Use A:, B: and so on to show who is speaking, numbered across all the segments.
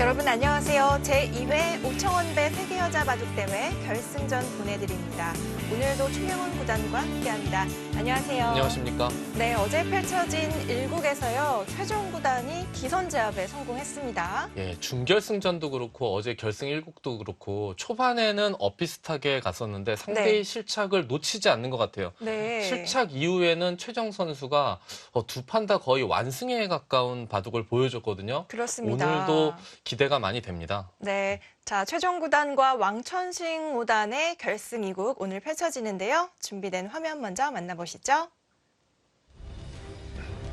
A: 여러분 안녕하세요. 제2회 오청원배 세계여자바둑대회 결승전 보내드립니다. 오늘도 최명훈 구단과 함께합니다. 안녕하세요.
B: 안녕하십니까?
A: 네, 어제 펼쳐진 1국에서요. 최종 구단이 기선제압에 성공했습니다.
B: 예, 준결승전도 그렇고 어제 결승 1국도 그렇고 초반에는 엇비슷하게 갔었는데 상대의
A: 네.
B: 실착을 놓치지 않는 것 같아요.
A: 네.
B: 실착 이후에는 최정 선수가 두 판 다 거의 완승에 가까운 바둑을 보여줬거든요.
A: 그렇습니다.
B: 오늘도 기대가 많이 됩니다.
A: 네, 자 최종 구단과 왕천식 5단의 결승 2국 오늘 펼쳐지는데요. 준비된 화면 먼저 만나보시죠.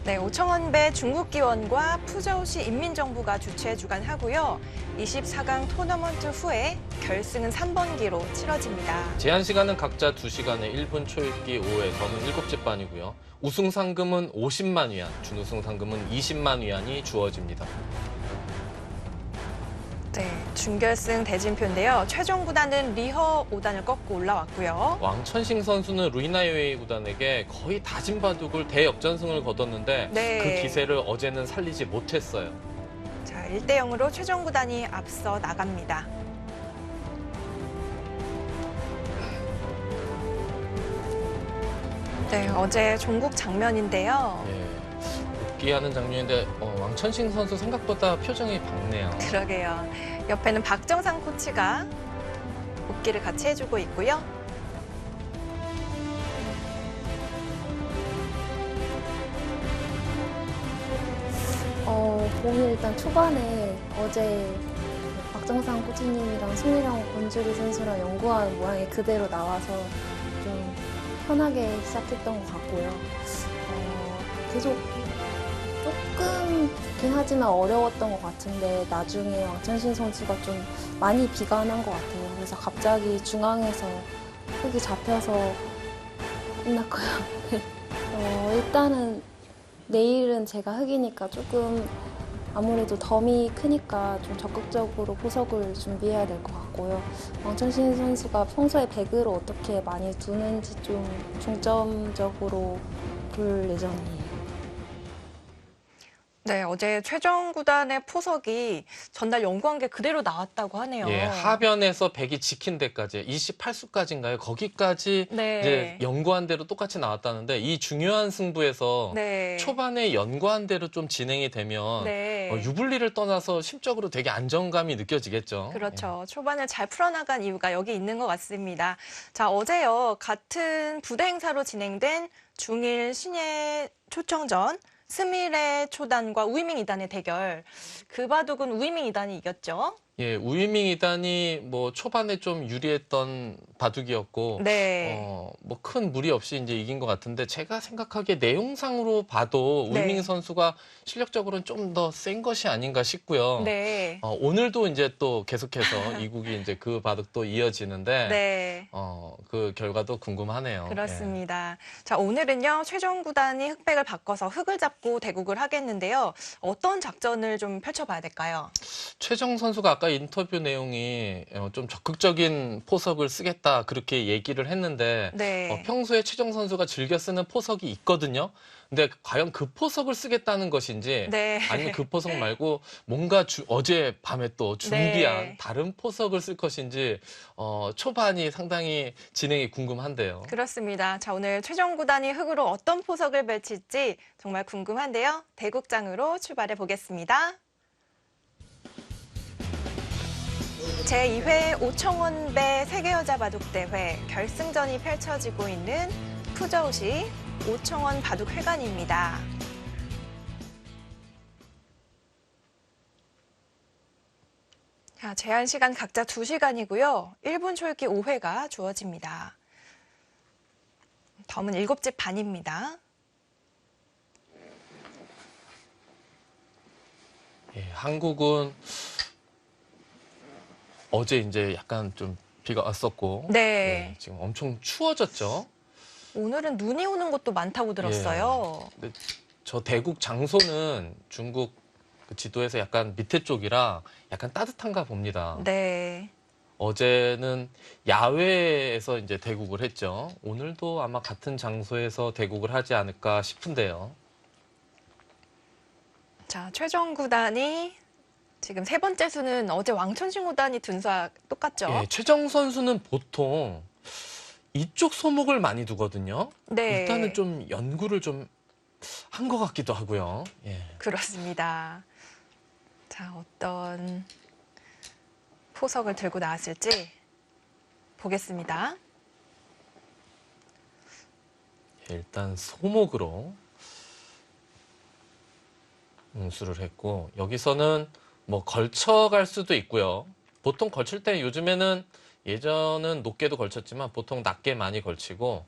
A: 네, 오청원배 중국기원과 푸저우시 인민정부가 주최 주관하고요. 24강 토너먼트 후에 결승은 3번기로 치러집니다.
B: 제한 시간은 각자 2시간에 1분 초읽기 5에서는 7째 반이고요. 우승 상금은 50만 위안, 준우승 상금은 20만 위안이 주어집니다.
A: 네, 준결승 대진표인데요. 최종 구단은 리허 5단을 꺾고 올라왔고요.
B: 왕천식 선수는 루이나이웨이 구단에게 거의 다진 바둑을 대역전승을 거뒀는데
A: 네.
B: 그 기세를 어제는 살리지 못했어요.
A: 자, 1대0으로 최종 구단이 앞서 나갑니다. 네, 어제 종국 장면인데요.
B: 예, 복귀하는 장면인데 왕천식 선수 생각보다 표정이 밝네요.
A: 그러게요. 옆에는 박정상 코치가 복귀를 같이 해주고 있고요.
C: 오늘 일단 초반에 어제 박정상 코치님이랑 승리랑 권주리 선수랑 연구한 모양이 그대로 나와서 좀 편하게 시작했던 것 같고요. 계속 조금 좋긴 하지만 어려웠던 것 같은데 나중에 왕천식 선수가 좀 많이 비관한 것 같아요. 그래서 갑자기 중앙에서 흙이 잡혀서 끝났고요. 일단은 내일은 제가 흙이니까 조금 아무래도 덤이 크니까 좀 적극적으로 포석을 준비해야 될 것 같고요. 왕천식 선수가 평소에 백으로 어떻게 많이 두는지 좀 중점적으로 볼 예정이에요.
A: 네, 어제 최종 구단의 포석이 전날 연구한 게 그대로 나왔다고 하네요.
B: 예, 하변에서 백이 지킨 데까지 28수까지인가요? 거기까지
A: 네.
B: 이제 연구한 대로 똑같이 나왔다는데 이 중요한 승부에서
A: 네.
B: 초반에 연구한 대로 좀 진행이 되면
A: 네.
B: 유불리를 떠나서 심적으로 되게 안정감이 느껴지겠죠.
A: 그렇죠. 초반을 잘 풀어나간 이유가 여기 있는 것 같습니다. 자, 어제요. 같은 부대 행사로 진행된 중일 신예 초청전 스미레 초단과 우이밍 2단의 대결. 그 바둑은 우이밍 2단이 이겼죠.
B: 예, 우이밍 2단이 뭐 초반에 좀 유리했던 바둑이었고,
A: 네.
B: 뭐 큰 무리 없이 이제 이긴 것 같은데 제가 생각하기에 내용상으로 봐도
A: 네.
B: 우이밍 선수가 실력적으로는 좀 더 센 것이 아닌가 싶고요.
A: 네.
B: 오늘도 이제 또 계속해서 이국이 이제 그 바둑도 이어지는데,
A: 네.
B: 그 결과도 궁금하네요.
A: 그렇습니다. 자, 오늘은요. 최종 구단이 흑백을 바꿔서 흑을 잡고 대국을 하겠는데요. 어떤 작전을 좀 펼쳐봐야 될까요?
B: 최정 선수가 아까 인터뷰 내용이 좀 적극적인 포석을 쓰겠다 그렇게 얘기를 했는데
A: 네.
B: 평소에 최정 선수가 즐겨 쓰는 포석이 있거든요. 근데 과연 그 포석을 쓰겠다는 것인지
A: 네.
B: 아니면 그 포석 말고 뭔가 어제 밤에 또 준비한
A: 네.
B: 다른 포석을 쓸 것인지 초반이 상당히 진행이 궁금한데요.
A: 그렇습니다. 자, 오늘 최종 구단이 흑으로 어떤 포석을 펼칠지 정말 궁금한데요. 대국장으로 출발해 보겠습니다. 제2회 오청원배 세계여자바둑대회 결승전이 펼쳐지고 있는 푸저우시 오청원 바둑회관입니다. 자, 제한 시간 각자 2시간이고요. 1분 초읽기 5회가 주어집니다. 덤은 7집 반입니다.
B: 예, 한국은 어제 이제 약간 좀 비가 왔었고
A: 네.
B: 지금 엄청 추워졌죠.
A: 오늘은 눈이 오는 곳도 많다고 들었어요.
B: 근데 저 대국 장소는 중국 그 지도에서 약간 밑에 쪽이라 약간 따뜻한가 봅니다.
A: 네.
B: 어제는 야외에서 이제 대국을 했죠. 오늘도 아마 같은 장소에서 대국을 하지 않을까 싶은데요.
A: 자, 최종 구단이 지금 세 번째 수는 어제 왕천식 5단이 둔 수와 똑같죠?
B: 예, 최정 선수는 보통 이쪽 소목을 많이 두거든요.
A: 네.
B: 일단은 좀 연구를 좀 한 것 같기도 하고요. 예.
A: 그렇습니다. 자, 어떤 포석을 들고 나왔을지 보겠습니다.
B: 일단 소목으로 응수를 했고 여기서는 뭐 걸쳐갈 수도 있고요. 보통 걸칠 때 요즘에는 예전은 높게도 걸쳤지만 보통 낮게 많이 걸치고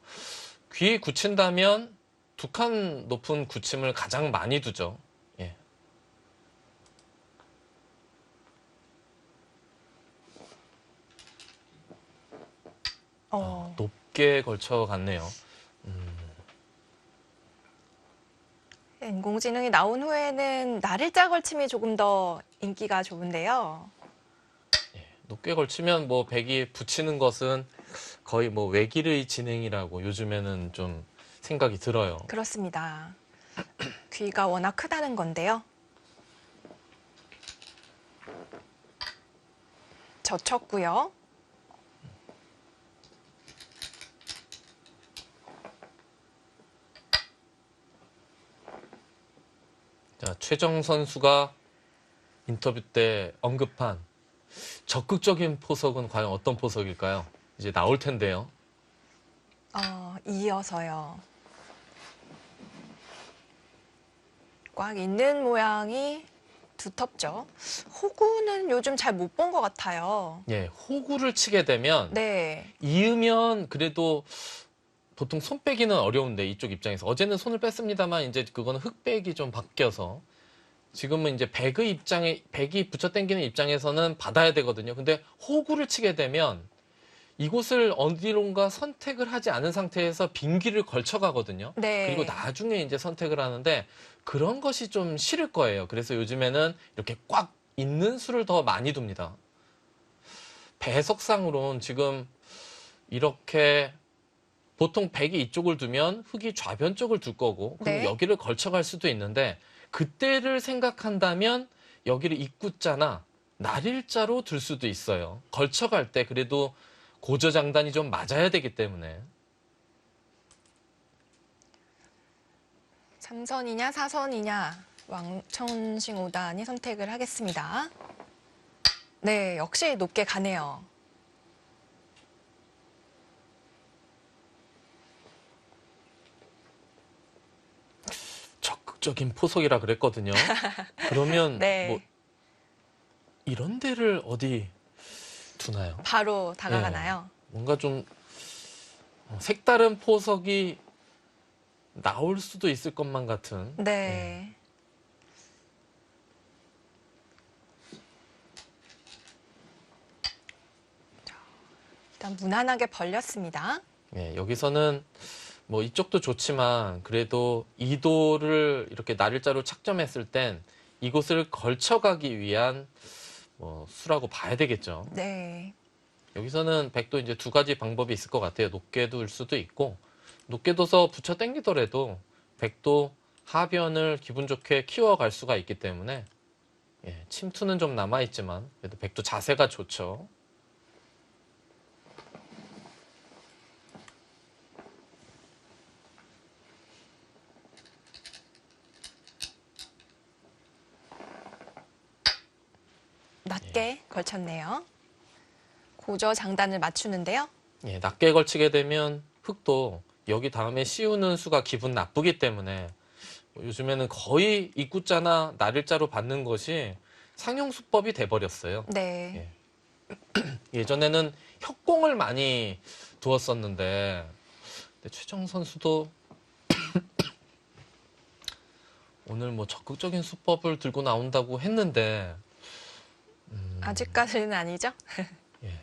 B: 귀 굳힌다면 두 칸 높은 굳힘을 가장 많이 두죠. 예. 높게 걸쳐 갔네요.
A: 인공지능이 나온 후에는 날일자 걸침이 조금 더 인기가 좋은데요.
B: 높게 걸치면 뭐 백이 붙이는 것은 거의 뭐 외길의 진행이라고 요즘에는 좀 생각이 들어요.
A: 그렇습니다. 귀가 워낙 크다는 건데요. 젖혔고요.
B: 자, 최정 선수가 인터뷰 때 언급한 적극적인 포석은 과연 어떤 포석일까요? 이제 나올 텐데요.
A: 이어서요. 꽉 있는 모양이 두텁죠. 호구는 요즘 잘 못 본 것 같아요.
B: 예, 호구를 치게 되면
A: 네,
B: 이으면 그래도 보통 손 빼기는 어려운데 이쪽 입장에서 어제는 손을 뺐습니다만 이제 그거는 흑백이 좀 바뀌어서 지금은 이제 백의 입장에 백이 붙여 당기는 입장에서는 받아야 되거든요. 근데 호구를 치게 되면 이곳을 어디론가 선택을 하지 않은 상태에서 빈 귀를 걸쳐가거든요.
A: 네.
B: 그리고 나중에 이제 선택을 하는데 그런 것이 좀 싫을 거예요. 그래서 요즘에는 이렇게 꽉 있는 수를 더 많이 둡니다. 배석상으로는 지금 이렇게 보통 백이 이쪽을 두면 흑이 좌변 쪽을 둘 거고 그리고
A: 네.
B: 여기를 걸쳐갈 수도 있는데 그때를 생각한다면 여기를 입구자나 날일자로 둘 수도 있어요. 걸쳐갈 때 그래도 고저장단이 좀 맞아야 되기 때문에
A: 3선이냐 4선이냐 왕천식 5단이 선택을 하겠습니다. 네, 역시 높게 가네요.
B: 적극적인 포석이라 그랬거든요. 그러면
A: 네.
B: 뭐 이런 데를 어디 두나요?
A: 바로 다가가나요?
B: 뭔가 좀 색다른 포석이 나올 수도 있을 것만 같은.
A: 네. 자, 일단 무난하게 벌렸습니다.
B: 예, 여기서는 뭐 이쪽도 좋지만 그래도 이도를 이렇게 날일자로 착점했을 땐 이곳을 걸쳐가기 위한 뭐 수라고 봐야 되겠죠.
A: 네.
B: 여기서는 백도 이제 두 가지 방법이 있을 것 같아요. 높게 둘 수도 있고 높게 둬서 붙여 당기더라도 백도 하변을 기분 좋게 키워갈 수가 있기 때문에 예, 침투는 좀 남아있지만 그래도 백도 자세가 좋죠.
A: 낮게 걸쳤네요. 고저 장단을 맞추는데요.
B: 예, 낮게 걸치게 되면 흑도 여기 다음에 씌우는 수가 기분 나쁘기 때문에 요즘에는 거의 입구자나 날일자로 받는 것이 상용수법이 돼버렸어요.
A: 네.
B: 예전에는 협공을 많이 두었었는데 근데 최정 선수도 오늘 뭐 적극적인 수법을 들고 나온다고 했는데
A: 아직까지는 아니죠?
B: 예.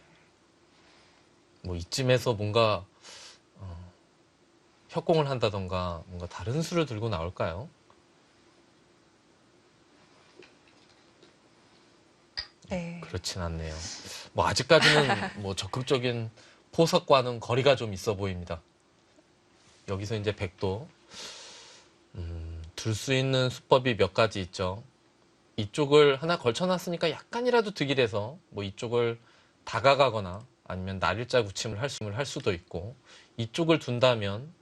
B: 뭐 이쯤에서 뭔가 협공을 한다던가 뭔가 다른 수를 들고 나올까요?
A: 네.
B: 그렇진 않네요. 뭐 아직까지는 뭐 적극적인 포석과는 거리가 좀 있어 보입니다. 여기서 이제 백도 둘 수 있는 수법이 몇 가지 있죠. 이쪽을 하나 걸쳐놨으니까 약간이라도 득일해서 뭐 이쪽을 다가가거나 아니면 날일자 구침을 할 수도 있고, 이쪽을 둔다면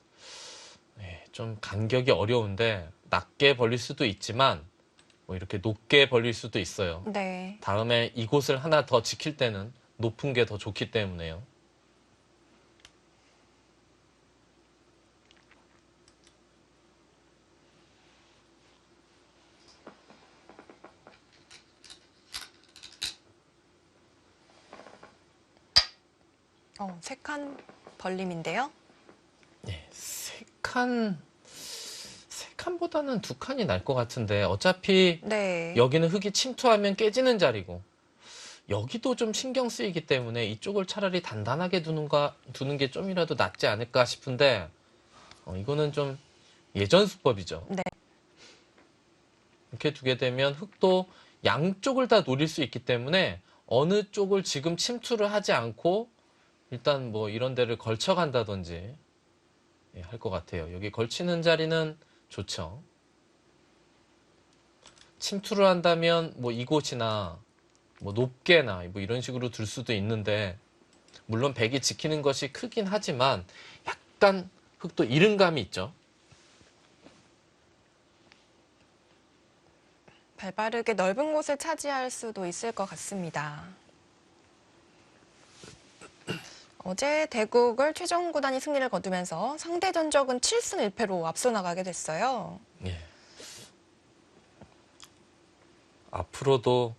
B: 좀 간격이 어려운데 낮게 벌릴 수도 있지만 뭐 이렇게 높게 벌릴 수도 있어요.
A: 네.
B: 다음에 이곳을 하나 더 지킬 때는 높은 게 더 좋기 때문에요.
A: 세 칸 벌림인데요.
B: 네, 세 칸보다는 두 칸이 날 것 같은데 어차피
A: 네.
B: 여기는 흙이 침투하면 깨지는 자리고 여기도 좀 신경 쓰이기 때문에 이쪽을 차라리 단단하게 두는 게 좀이라도 낫지 않을까 싶은데 이거는 좀 예전 수법이죠.
A: 네.
B: 이렇게 두게 되면 흙도 양쪽을 다 노릴 수 있기 때문에 어느 쪽을 지금 침투를 하지 않고 일단 뭐 이런 데를 걸쳐간다든지 할 것 같아요. 여기 걸치는 자리는 좋죠. 침투를 한다면 뭐 이곳이나 뭐 높게나 뭐 이런 식으로 둘 수도 있는데, 물론 백이 지키는 것이 크긴 하지만 약간 흙도 이른감이 있죠.
A: 발바르게 넓은 곳을 차지할 수도 있을 것 같습니다. 어제 대국을 최정 구단이 승리를 거두면서 상대 전적은 7승 1패로 앞서 나가게 됐어요.
B: 예. 앞으로도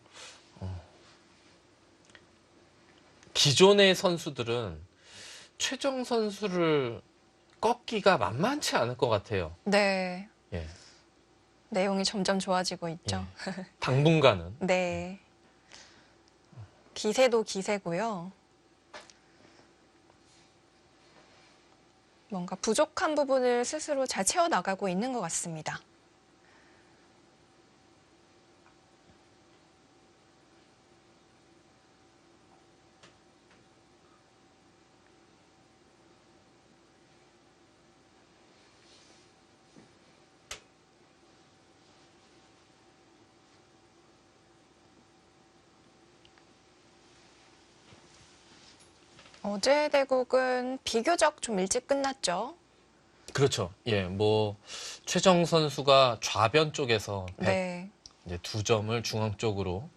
B: 기존의 선수들은 최정 선수를 꺾기가 만만치 않을 것 같아요.
A: 네.
B: 예.
A: 내용이 점점 좋아지고 있죠.
B: 당분간은.
A: 네. 기세도 기세고요. 뭔가 부족한 부분을 스스로 잘 채워나가고 있는 것 같습니다. 어제 대국은 비교적 좀 일찍 끝났죠.
B: 그렇죠. 예, 뭐 최정 선수가 좌변 쪽에서
A: 네.
B: 이제 2점을 중앙 쪽으로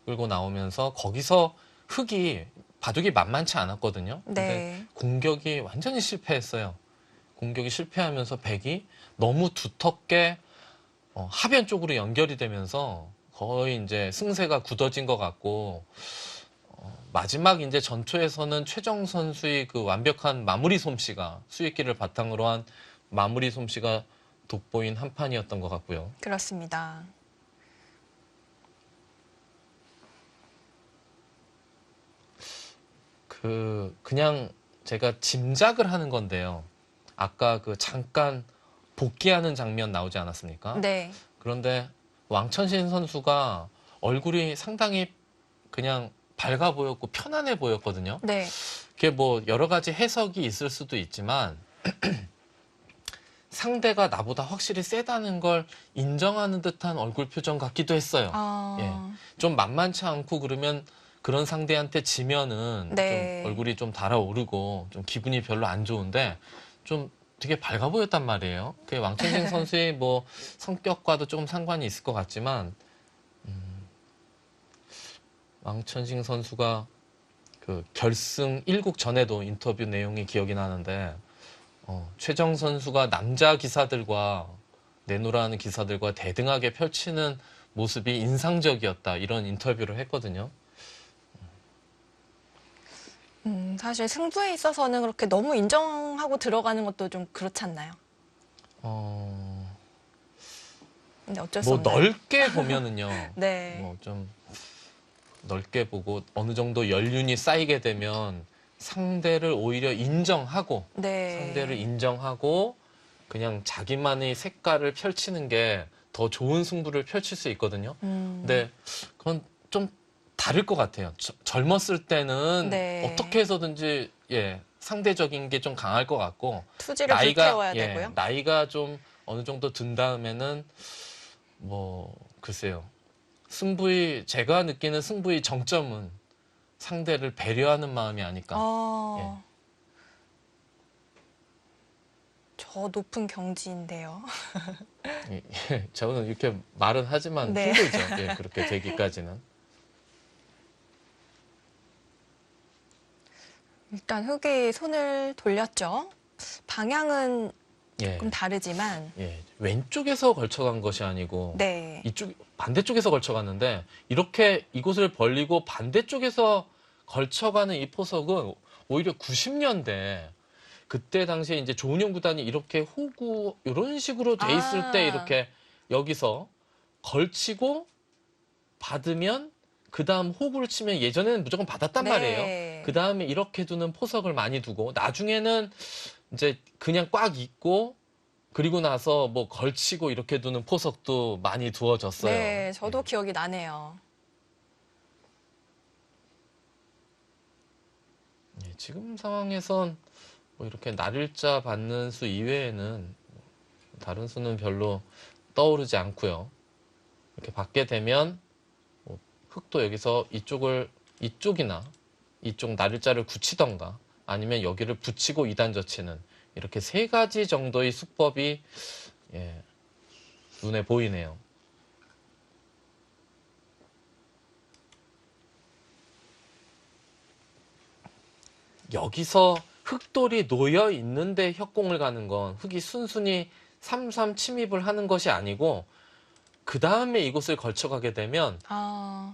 B: 끌고 나오면서 거기서 흙이 바둑이 만만치 않았거든요. 근데
A: 네.
B: 공격이 완전히 실패했어요. 공격이 실패하면서 백이 너무 두텁게 하변 쪽으로 연결이 되면서 거의 이제 승세가 굳어진 것 같고, 마지막 이제 전초에서는 최정 선수의 그 완벽한 마무리 솜씨가, 수익기를 바탕으로 한 마무리 솜씨가 돋보인 한 판이었던 것 같고요.
A: 그렇습니다.
B: 그냥 제가 짐작을 하는 건데요. 아까 그 잠깐 복귀하는 장면 나오지 않았습니까?
A: 네.
B: 그런데 왕천신 선수가 얼굴이 상당히 그냥 밝아 보였고 편안해 보였거든요.
A: 네.
B: 그게 뭐 여러 가지 해석이 있을 수도 있지만 상대가 나보다 확실히 세다는 걸 인정하는 듯한 얼굴 표정 같기도 했어요. 좀 만만치 않고 그러면 그런 상대한테 지면은
A: 네.
B: 좀 얼굴이 좀 달아오르고 좀 기분이 별로 안 좋은데 좀 되게 밝아 보였단 말이에요. 그게 왕천식 선수의 뭐 성격과도 조금 상관이 있을 것 같지만 왕천식 선수가 그 결승 1국 전에도 인터뷰 내용이 기억이 나는데 최정 선수가 남자 기사들과 내노라는 기사들과 대등하게 펼치는 모습이 인상적이었다, 이런 인터뷰를 했거든요.
A: 사실 승부에 있어서는 그렇게 너무 인정하고 들어가는 것도 좀 그렇지 않나요? 근데 어쩔 수
B: 뭐
A: 없나요?
B: 넓게 보면은요.
A: 네.
B: 뭐 좀 넓게 보고 어느 정도 연륜이 쌓이게 되면 상대를 오히려 인정하고
A: 네.
B: 상대를 인정하고 그냥 자기만의 색깔을 펼치는 게 더 좋은 승부를 펼칠 수 있거든요. 근데 그건 좀 다를 것 같아요. 젊었을 때는
A: 네.
B: 어떻게 해서든지 상대적인 게 좀 강할 것 같고,
A: 투지를 불태워야 되고요.
B: 나이가 좀 어느 정도 든 다음에는 뭐 글쎄요, 제가 느끼는 승부의 정점은 상대를 배려하는 마음이 아닐까.
A: 저 높은 경지인데요.
B: 저는 이렇게 말은 하지만
A: 네.
B: 힘들죠. 예, 그렇게 되기까지는.
A: 일단 흑이 손을 돌렸죠. 방향은
B: 예,
A: 조금 다르지만,
B: 예, 왼쪽에서 걸쳐간 것이 아니고
A: 네.
B: 이쪽 반대쪽에서 걸쳐갔는데 이렇게 이곳을 벌리고 반대쪽에서 걸쳐가는 이 포석은 오히려 90년대 그때 당시에 이제 조은영 구단이 이렇게 호구 이런 식으로 돼 있을 때 이렇게 여기서 걸치고 받으면 그 다음 호구를 치면 예전에는 무조건 받았단
A: 네.
B: 말이에요. 그 다음에 이렇게 두는 포석을 많이 두고 나중에는 이제 그냥 꽉 있고 그리고 나서 뭐 걸치고 이렇게 두는 포석도 많이 두어졌어요.
A: 네, 저도 기억이 나네요.
B: 예, 지금 상황에선 뭐 이렇게 날일자 받는 수 이외에는 다른 수는 별로 떠오르지 않고요. 이렇게 받게 되면 뭐 흑도 여기서 이쪽이나 이쪽 날일자를 굳히던가 아니면 여기를 붙이고 2단 젖히는 이렇게 3가지 정도의 수법이 예, 눈에 보이네요. 여기서 흑돌이 놓여 있는데 협공을 가는 건 흑이 순순히 3-3 침입을 하는 것이 아니고 그 다음에 이곳을 걸쳐가게 되면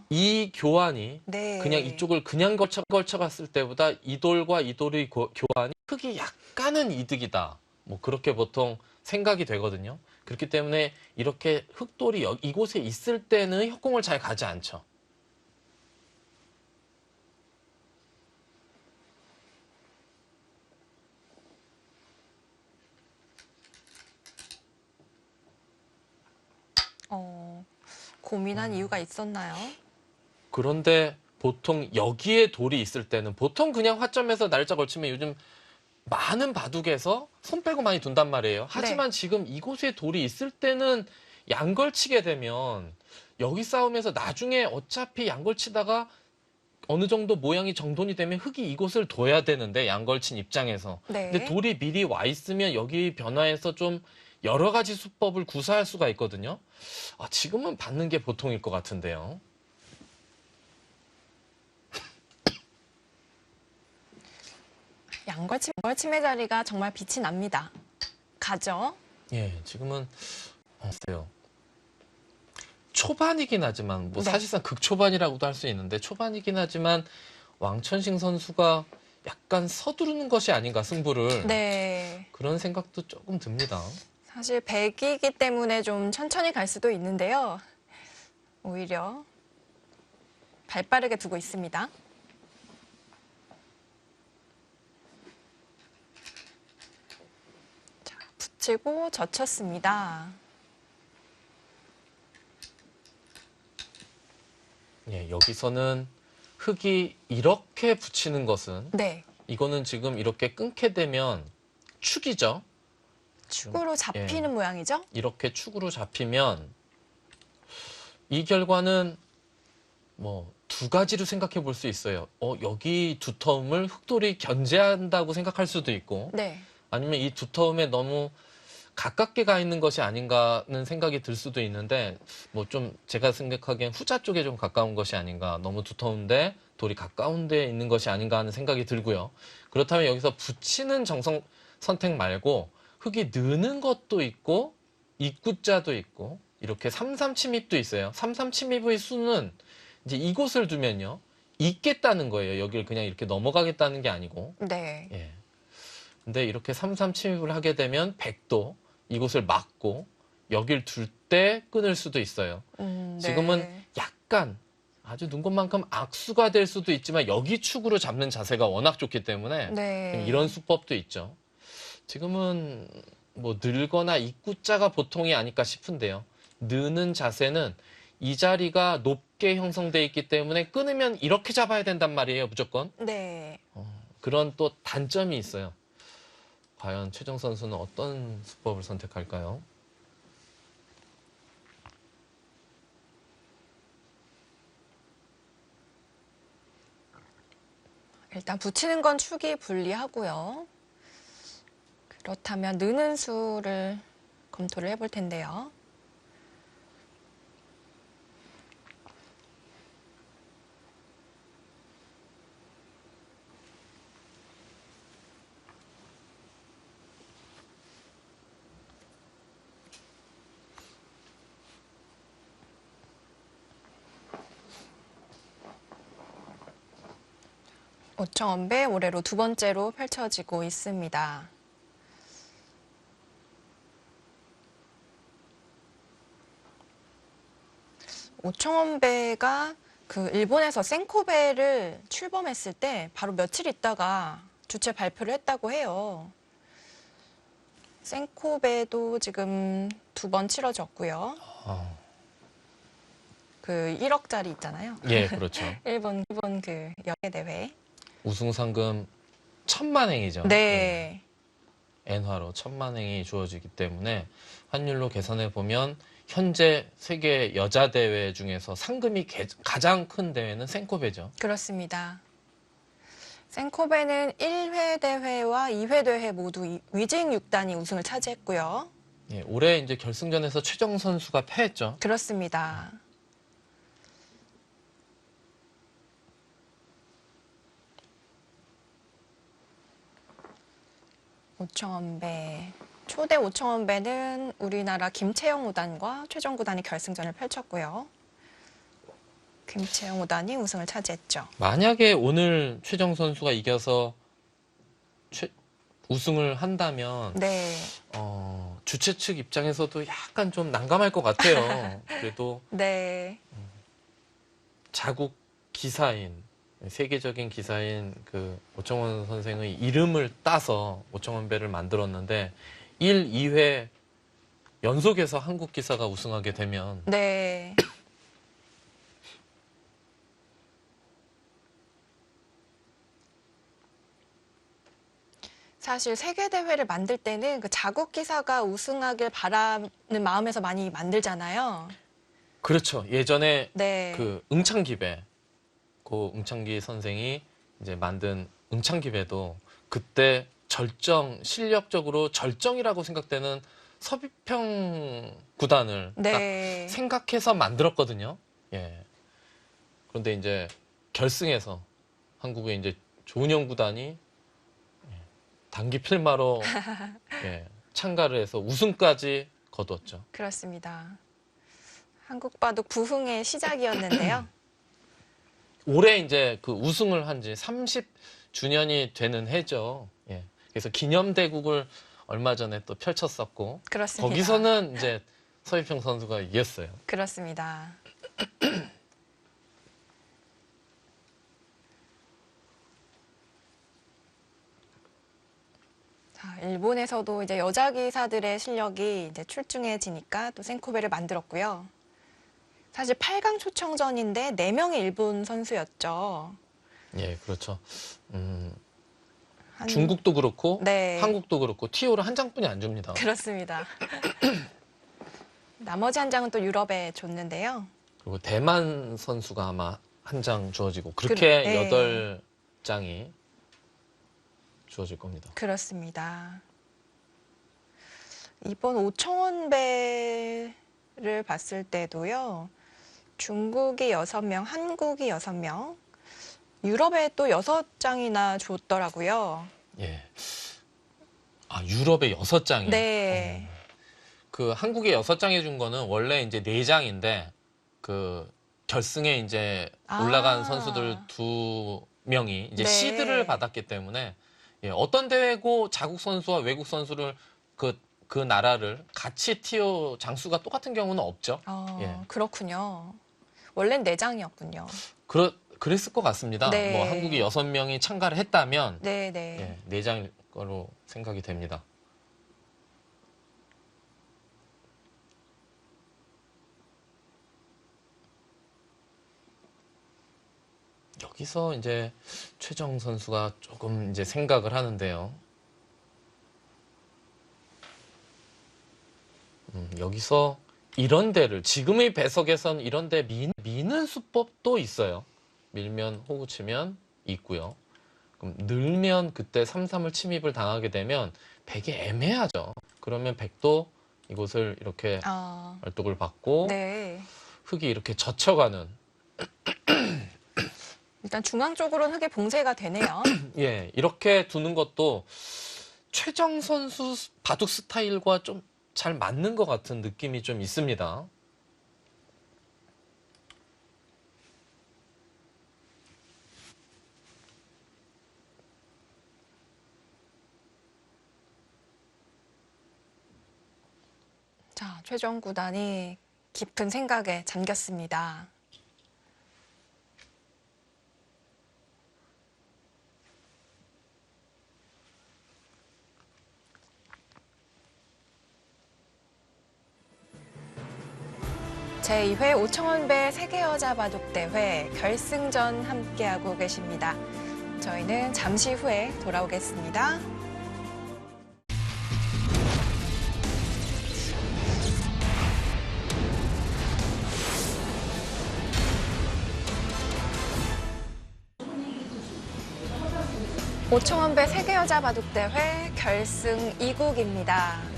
B: 이 교환이
A: 네.
B: 그냥 이쪽을 그냥 걸쳐갔을 때보다 이 돌과 이 돌의 교환이 흑이 약간은 이득이다. 뭐 그렇게 보통 생각이 되거든요. 그렇기 때문에 이렇게 흑돌이 이곳에 있을 때는 협공을 잘 가지 않죠.
A: 고민한 이유가 있었나요?
B: 그런데 보통 여기에 돌이 있을 때는 보통 그냥 화점에서 날짜 걸치면 요즘 많은 바둑에서 손 빼고 많이 둔단 말이에요. 하지만 지금 이곳에 돌이 있을 때는 양걸치게 되면 여기 싸움에서 나중에 어차피 양걸치다가 어느 정도 모양이 정돈이 되면 흑이 이곳을 둬야 되는데 양걸친 입장에서.
A: 네.
B: 근데 돌이 미리 와 있으면 여기 변화해서 좀 여러 가지 수법을 구사할 수가 있거든요. 지금은 받는 게 보통일 것 같은데요.
A: 양걸침의 자리가 정말 빛이 납니다. 가죠?
B: 예, 지금은 글쎄요. 초반이긴 하지만 뭐
A: 네.
B: 사실상 극초반이라고도 할 수 있는데 초반이긴 하지만 왕천식 선수가 약간 서두르는 것이 아닌가 승부를
A: 네.
B: 그런 생각도 조금 듭니다.
A: 사실 100이기 때문에 좀 천천히 갈 수도 있는데요. 오히려 발빠르게 두고 있습니다. 자, 붙이고 젖혔습니다.
B: 예, 여기서는 흑이 이렇게 붙이는 것은
A: 네.
B: 이거는 지금 이렇게 끊게 되면 축이죠.
A: 축으로 잡히는 모양이죠?
B: 이렇게 축으로 잡히면 이 결과는 뭐 2가지로 생각해 볼 수 있어요. 여기 두터움을 흑돌이 견제한다고 생각할 수도 있고
A: 네.
B: 아니면 이 두터움에 너무 가깝게 가 있는 것이 아닌가는 생각이 들 수도 있는데 뭐 좀 제가 생각하기엔 후자 쪽에 좀 가까운 것이 아닌가 너무 두터운데 돌이 가까운 데 있는 것이 아닌가 하는 생각이 들고요. 그렇다면 여기서 붙이는 정성 선택 말고 흑이 느는 것도 있고 입구자도 있고 이렇게 3-3 침입도 있어요. 3-3 침입의 수는 이제 이곳을 두면요. 있겠다는 거예요. 여기를 그냥 이렇게 넘어가겠다는 게 아니고.
A: 네.
B: 예. 근데 이렇게 3-3 침입을 하게 되면 100도 이곳을 막고 여길 둘 때 끊을 수도 있어요.
A: 네.
B: 지금은 약간 아주 눈꽃만큼 악수가 될 수도 있지만 여기 축으로 잡는 자세가 워낙 좋기 때문에
A: 네.
B: 이런 수법도 있죠. 지금은 뭐 늘거나 입구자가 보통이 아닐까 싶은데요. 느는 자세는 이 자리가 높게 형성돼 있기 때문에 끊으면 이렇게 잡아야 된단 말이에요. 무조건.
A: 네.
B: 그런 또 단점이 있어요. 과연 최정 선수는 어떤 수법을 선택할까요?
A: 일단 붙이는 건 축이 불리하고요. 그렇다면 느는 수를 검토를 해볼 텐데요. 오청원배 올해로 두 번째로 펼쳐지고 있습니다. 오청원배가 그 일본에서 생코배를 출범했을 때 바로 며칠 있다가 주최 발표를 했다고 해요. 생코배도 지금 두 번 치러졌고요. 그 1억짜리 있잖아요.
B: 예, 그렇죠.
A: 일본 그 연예 대회.
B: 우승 상금 1,000만엔이죠.
A: 네.
B: 엔화로 1,000만엔이 주어지기 때문에 환율로 계산해 보면 현재 세계 여자 대회 중에서 상금이 가장 큰 대회는 생코배죠.
A: 그렇습니다. 생코배는 1회 대회와 2회 대회 모두 위징 6단이 우승을 차지했고요.
B: 예, 올해 이제 결승전에서 최정 선수가 패했죠.
A: 그렇습니다. 오청원배. 초대 오청원배는 우리나라 김채영 구단과 최정 구단이 결승전을 펼쳤고요. 김채영 구단이 우승을 차지했죠.
B: 만약에 오늘 최정 선수가 이겨서 우승을 한다면
A: 네.
B: 주최 측 입장에서도 약간 좀 난감할 것 같아요. 그래도
A: 네.
B: 자국 기사인 세계적인 기사인 그 오청원 선생의 이름을 따서 오청원배를 만들었는데 1, 2회 연속해서 한국 기사가 우승하게 되면
A: 네. 사실 세계대회를 만들 때는 그 자국 기사가 우승하길 바라는 마음에서 많이 만들잖아요.
B: 그렇죠. 예전에
A: 네.
B: 그 응창기배 고 응창기 선생이 이제 만든 응창기배도 그때 실력적으로 절정이라고 생각되는 서비평 구단을
A: 네.
B: 딱 생각해서 만들었거든요. 예. 그런데 이제 결승에서 한국의 이제 조은영 구단이 단기 필마로 참가를 해서 우승까지 거두었죠.
A: 그렇습니다. 한국 바둑 부흥의 시작이었는데요.
B: 올해 이제 그 우승을 한 지 30주년이 되는 해죠. 예. 그래서 기념대국을 얼마 전에 또 펼쳤었고
A: 그렇습니다.
B: 거기서는 이제 서희평 선수가 이겼어요.
A: 그렇습니다. 자, 일본에서도 이제 여자 기사들의 실력이 이제 출중해지니까 또 생코배를 만들었고요. 사실 8강 초청전인데 4명의 일본 선수였죠.
B: 예, 그렇죠.
A: 한-
B: 중국도 그렇고
A: 네.
B: 한국도 그렇고 티오를 한 장뿐이 안 줍니다.
A: 그렇습니다. 나머지 한 장은 또 유럽에 줬는데요.
B: 그리고 대만 선수가 아마 한 장 주어지고 그렇게
A: 네.
B: 8장이 주어질 겁니다.
A: 그렇습니다. 이번 오청원배를 봤을 때도요. 중국이 6명, 한국이 6명, 유럽에 또 6장이나 줬더라고요.
B: 예. 아, 유럽에 6장이요?
A: 네.
B: 그 한국에 6장에 준 거는 원래 이제 4장인데 그 결승에 이제 올라간 선수들 2명이 이제
A: 네.
B: 시드를 받았기 때문에 예, 어떤 대회고 자국 선수와 외국 선수를 그 나라를 같이 티오 장수가 똑같은 경우는 없죠. 예.
A: 그렇군요. 원래는 4장이었군요.
B: 그랬을 것 같습니다.
A: 네.
B: 뭐 한국이 6명이 참가를 했다면
A: 네, 네.
B: 예, 4장일 거로 생각이 됩니다. 여기서 이제 최정 선수가 조금 이제 생각을 하는데요. 여기서 이런 데를 지금의 배석에선 이런 데 미는 수법도 있어요. 밀면 호구 치면 있고요. 그럼 늘면 그때 3-3을 침입을 당하게 되면 백이 애매하죠. 그러면 백도 이곳을 이렇게 얼독을 받고
A: 네.
B: 흑이 이렇게 젖혀가는
A: 일단 중앙 쪽으로는 흑의 봉쇄가 되네요.
B: 예, 이렇게 두는 것도 최정 선수 바둑 스타일과 좀 잘 맞는 것 같은 느낌이 좀 있습니다.
A: 자, 최종 구단이 깊은 생각에 잠겼습니다. 제2회 오청원배 세계여자 바둑대회 결승전 함께하고 계십니다. 저희는 잠시 후에 돌아오겠습니다. 오청원배 세계여자 바둑대회 결승 2국입니다.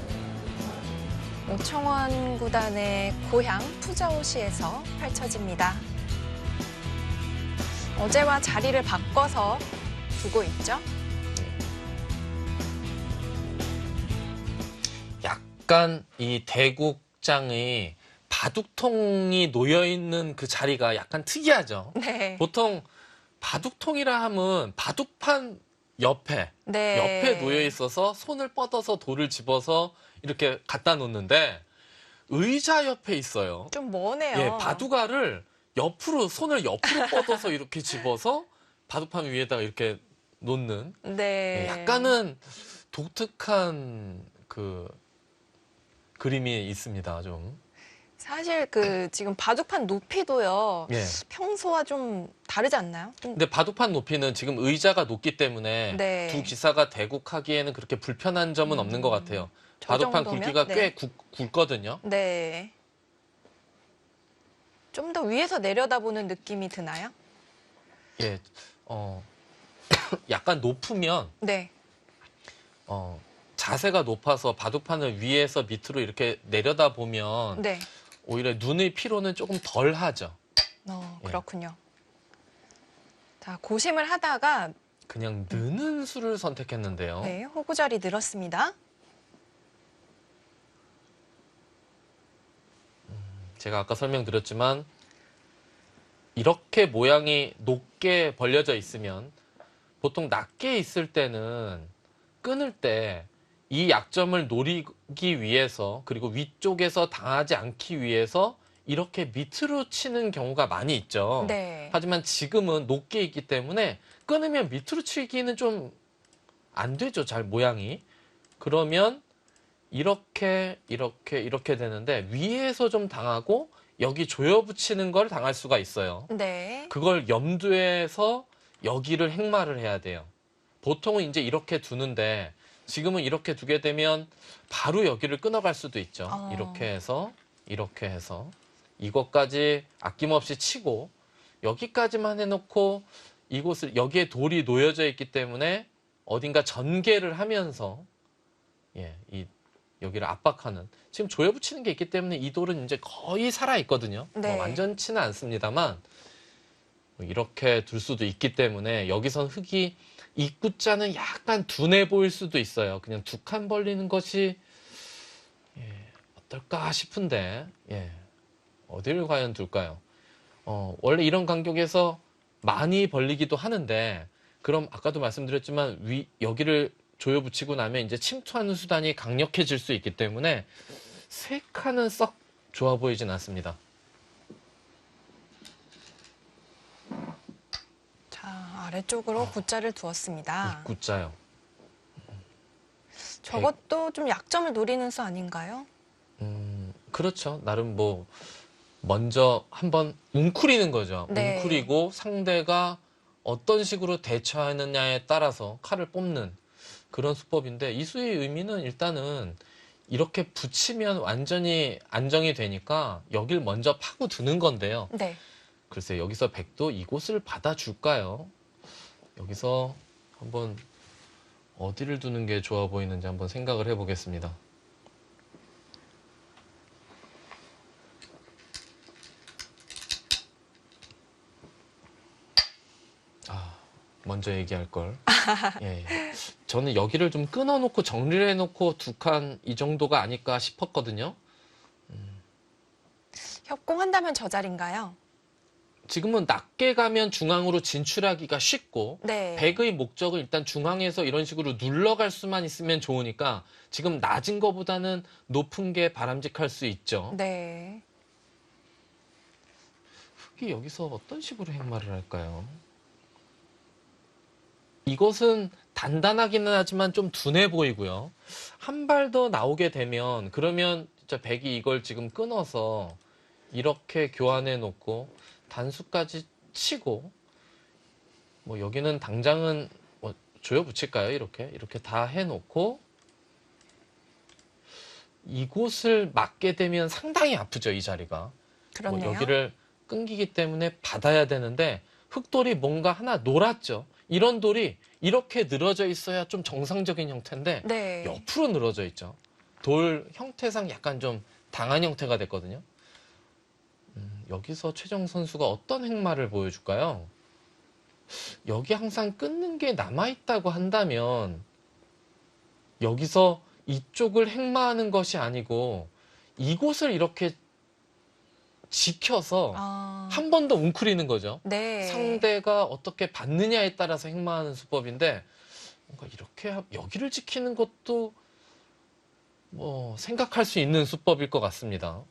A: 오청원 구단의 고향 푸저오시에서 펼쳐집니다. 어제와 자리를 바꿔서 두고 있죠.
B: 약간 이 대국장의 바둑통이 놓여있는 그 자리가 약간 특이하죠.
A: 네.
B: 보통 바둑통이라 하면 바둑판 옆에 놓여 있어서 손을 뻗어서 돌을 집어서 이렇게 갖다 놓는데 의자 옆에 있어요.
A: 좀 머네요.
B: 예, 바둑알을 손을 옆으로 뻗어서 이렇게 집어서 바둑판 위에다가 이렇게 놓는
A: 네.
B: 예, 약간은 독특한 그 그림이 있습니다. 좀.
A: 사실 지금 바둑판 높이도요.
B: 예.
A: 평소와 좀 다르지 않나요?
B: 근데 바둑판 높이는 지금 의자가 높기 때문에
A: 네.
B: 두 기사가 대국하기에는 그렇게 불편한 점은 없는 것 같아요.
A: 저
B: 바둑판
A: 정도면?
B: 굵기가
A: 네.
B: 꽤 굵거든요.
A: 네. 좀 더 위에서 내려다보는 느낌이 드나요?
B: 예, 약간 높으면
A: 네.
B: 자세가 높아서 바둑판을 위에서 밑으로 이렇게 내려다 보면
A: 네.
B: 오히려 눈의 피로는 조금 덜 하죠.
A: 그렇군요. 자, 고심을 하다가
B: 그냥 느는 수를 선택했는데요.
A: 네, 호구절이 늘었습니다.
B: 제가 아까 설명드렸지만 이렇게 모양이 높게 벌려져 있으면 보통 낮게 있을 때는 끊을 때 이 약점을 노리기 위해서 그리고 위쪽에서 당하지 않기 위해서 이렇게 밑으로 치는 경우가 많이 있죠.
A: 네.
B: 하지만 지금은 높게 있기 때문에 끊으면 밑으로 치기는 좀 안 되죠. 잘 모양이. 그러면 이렇게 되는데 위에서 좀 당하고 여기 조여 붙이는 걸 당할 수가 있어요.
A: 네.
B: 그걸 염두에서 여기를 행마를 해야 돼요. 보통은 이제 이렇게 두는데 지금은 이렇게 두게 되면 바로 여기를 끊어갈 수도 있죠. 이렇게 해서 이것까지 아낌없이 치고 여기까지만 해놓고 이곳을 여기에 돌이 놓여져 있기 때문에 어딘가 전개를 하면서 여기를 압박하는 지금 조여 붙이는 게 있기 때문에 이 돌은 이제 거의 살아 있거든요.
A: 네.
B: 완전치는 않습니다만 이렇게 둘 수도 있기 때문에 여기선 흑이 입구자는 약간 둔해 보일 수도 있어요. 그냥 두 칸 벌리는 것이 어떨까 싶은데 어디를 과연 둘까요? 원래 이런 간격에서 많이 벌리기도 하는데 그럼 아까도 말씀드렸지만 여기를 조여 붙이고 나면 이제 침투하는 수단이 강력해질 수 있기 때문에 세 칸은 썩 좋아 보이진 않습니다.
A: 자, 아래쪽으로 구자를 두었습니다.
B: 입구자요.
A: 저것도 좀 약점을 노리는 수 아닌가요?
B: 그렇죠. 나름 먼저 한번 웅크리는 거죠.
A: 네.
B: 웅크리고 상대가 어떤 식으로 대처하느냐에 따라서 칼을 뽑는 그런 수법인데 이 수의 의미는 일단은 이렇게 붙이면 완전히 안정이 되니까 여길 먼저 파고 드는 건데요.
A: 네.
B: 글쎄 여기서 백도 이곳을 받아줄까요? 여기서 한번 어디를 두는 게 좋아 보이는지 한번 생각을 해보겠습니다. 먼저 얘기할 걸. 예. 저는 여기를 좀 끊어놓고 정리를 해놓고 두 칸 이 정도가 아닐까 싶었거든요.
A: 협공한다면 저 자리인가요?
B: 지금은 낮게 가면 중앙으로 진출하기가 쉽고
A: 네.
B: 백의 목적은 일단 중앙에서 이런 식으로 눌러갈 수만 있으면 좋으니까 지금 낮은 거보다는 높은 게 바람직할 수 있죠.
A: 네.
B: 흑이 여기서 어떤 식으로 행마를 할까요? 이것은 단단하기는 하지만 좀 둔해 보이고요. 한 발 더 나오게 되면 그러면 진짜 백이 이걸 지금 끊어서 이렇게 교환해 놓고 단수까지 치고 뭐 여기는 당장은 뭐 조여 붙일까요? 이렇게 다 해놓고 이곳을 맞게 되면 상당히 아프죠, 이 자리가.
A: 그렇네요.
B: 뭐 여기를 끊기기 때문에 받아야 되는데 흑돌이 뭔가 하나 놀았죠. 이런 돌이 이렇게 늘어져 있어야 좀 정상적인 형태인데
A: 네.
B: 옆으로 늘어져 있죠. 돌 형태상 약간 좀 당한 형태가 됐거든요. 여기서 최정 선수가 어떤 행마를 보여줄까요? 여기 항상 끊는 게 남아있다고 한다면 여기서 이쪽을 행마하는 것이 아니고 이곳을 이렇게 지켜서 한 번 더 웅크리는 거죠.
A: 네.
B: 상대가 어떻게 받느냐에 따라서 행마하는 수법인데 뭔가 이렇게 여기를 지키는 것도 뭐 생각할 수 있는 수법일 것 같습니다.